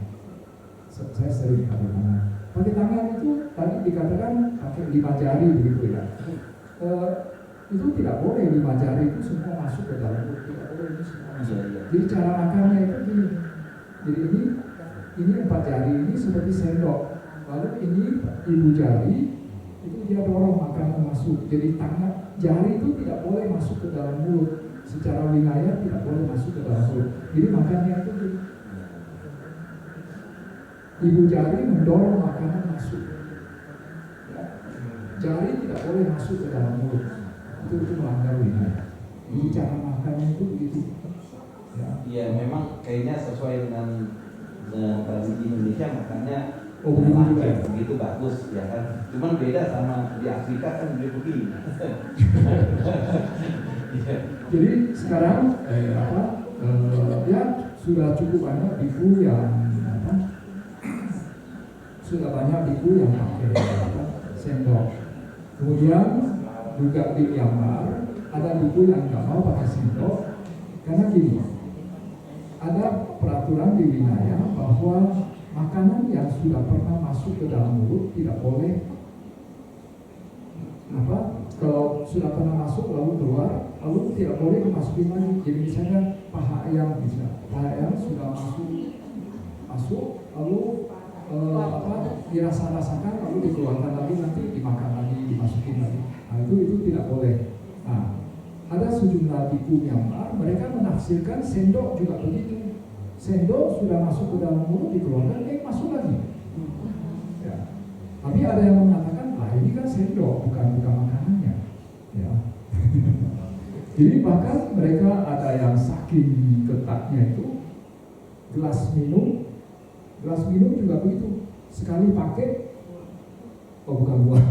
Saya sering pakai tangan. Pakai tangan itu tadi dikatakan pakai 5 jari begitu ya. Itu tidak boleh 5 jari itu semua masuk ke dalam mulut, tidak boleh itu semua masuk. Jadi cara makannya itu gini. Jadi ini 4 jari ini seperti sendok. Lalu ini ibu jari itu dia dorong makanan masuk. Jadi tangan jari itu tidak boleh masuk ke dalam mulut. Secara wilayah tidak boleh masuk ke dalam mulut. Jadi makannya itu gini. Ibu jari mendorong makanan masuk. Ya. Jari tidak boleh masuk ke dalam mulut. Itu melanggar wilayah. Jadi cara makannya itu begitu. Ya memang kayaknya sesuai dengan tradisi Indonesia, makanya begitu bagus ya kan. Cuman beda sama di Afrika kan begini. Jadi sekarang ya sudah cukup banyak biku yang pakai sendok. Kemudian juga di Myanmar ada biku yang nggak mau pakai sendok karena gini, ada peraturan di wilayah bahwa makanan yang sudah pernah masuk ke dalam mulut tidak boleh kalau sudah pernah masuk lalu keluar, lalu tidak boleh dimasukin lagi. Jadi misalnya paha ayam sudah masuk lalu dirasa-rasakan lalu dikeluarkan lagi, nanti dimakan lagi, dimasukin lagi. Nah itu tidak boleh. Nah, ada sejumlah biku Myanmar, mereka menafsirkan sendok juga begitu. Sendok sudah masuk ke dalam mulut, dikeluarkan, masuk lagi. Ya. Tapi ada yang mengatakan, ini kan sendok, bukan makanannya. Ya. Jadi bahkan mereka ada yang saking ketatnya itu, gelas minum juga begitu. Sekali pakai, bukan buah.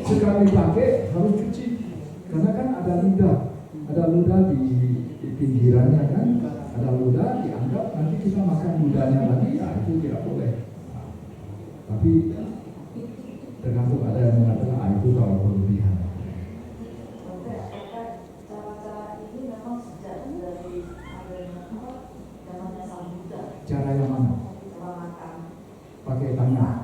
Sekali pakai harus cuci, karena kan ada ludah di pinggirannya kan, ada ludah dianggap nanti kita makan ludahnya lagi, itu tidak boleh. Nah, tapi tergantung, ada yang mengatakan itu kalau berlebihan. Cara yang mana? Pakai tangan.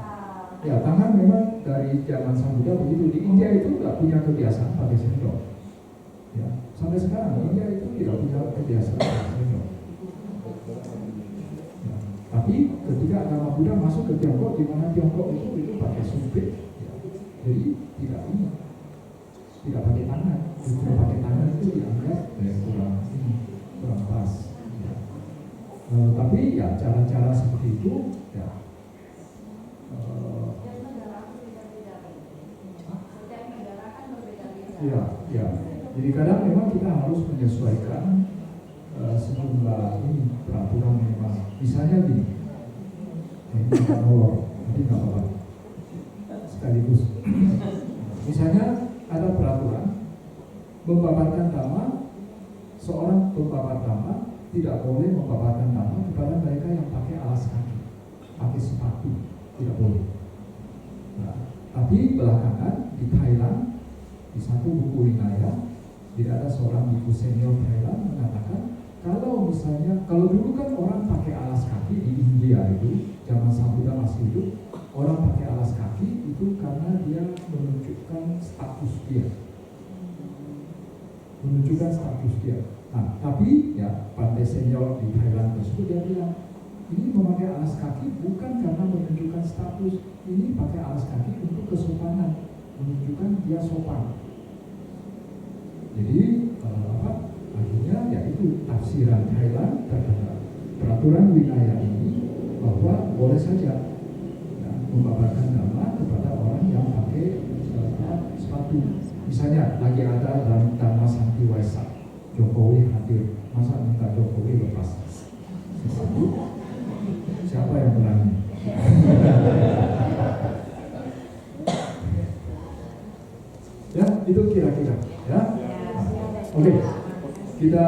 Ya, tangan memang dari zaman Sang Buddha begitu. Di India itu tidak punya kebiasaan pakai sendok. Ya, sampai sekarang India itu tidak punya kebiasaan pakai sendok. Ya, tapi ketika agama Buddha masuk ke Tiongkok, di mana Tiongkok itu pakai sumpit, ya, jadi tidak pakai tangan. Justru pakai tangan itu dianggap kurang pas. Ya. Tapi ya cara-cara seperti itu, ya. Ya. Jadi kadang memang kita harus menyesuaikan sejumlah peraturan memang. Misalnya gini, ini molor, nanti nggak apa-apa. Sekaligus. Misalnya ada peraturan membabarkan dhamma, seorang pembabar dhamma tidak boleh membabarkan dhamma kepada mereka yang pakai alas kaki, pakai sepatu, tidak boleh. Nah, tapi belakangan di Thailand, di satu buku wilayah, tidak ada seorang biku senior Thailand mengatakan kalau dulu kan orang pakai alas kaki di India itu, zaman Sang Buddha masih hidup, orang pakai alas kaki itu karena dia menunjukkan status dia. menunjukkan status dia. Nah, tapi ya pantai senior di Thailand tersebut dia bilang ini memakai alas kaki bukan karena menunjukkan status, ini pakai alas kaki untuk kesopanan, menunjukkan dia sopan. Jadi akhirnya ya itu tafsiran Thailand terhadap peraturan wilayah ini bahwa boleh saja ya, membabarkan nama kepada orang yang pakai sepatu. Misalnya lagi ada dalam Dharma Santi Waisak, Jokowi hadir, masa minta Jokowi lepas sepatu? Siapa yang berani? Ya, itu kira-kira ya. Oke, kita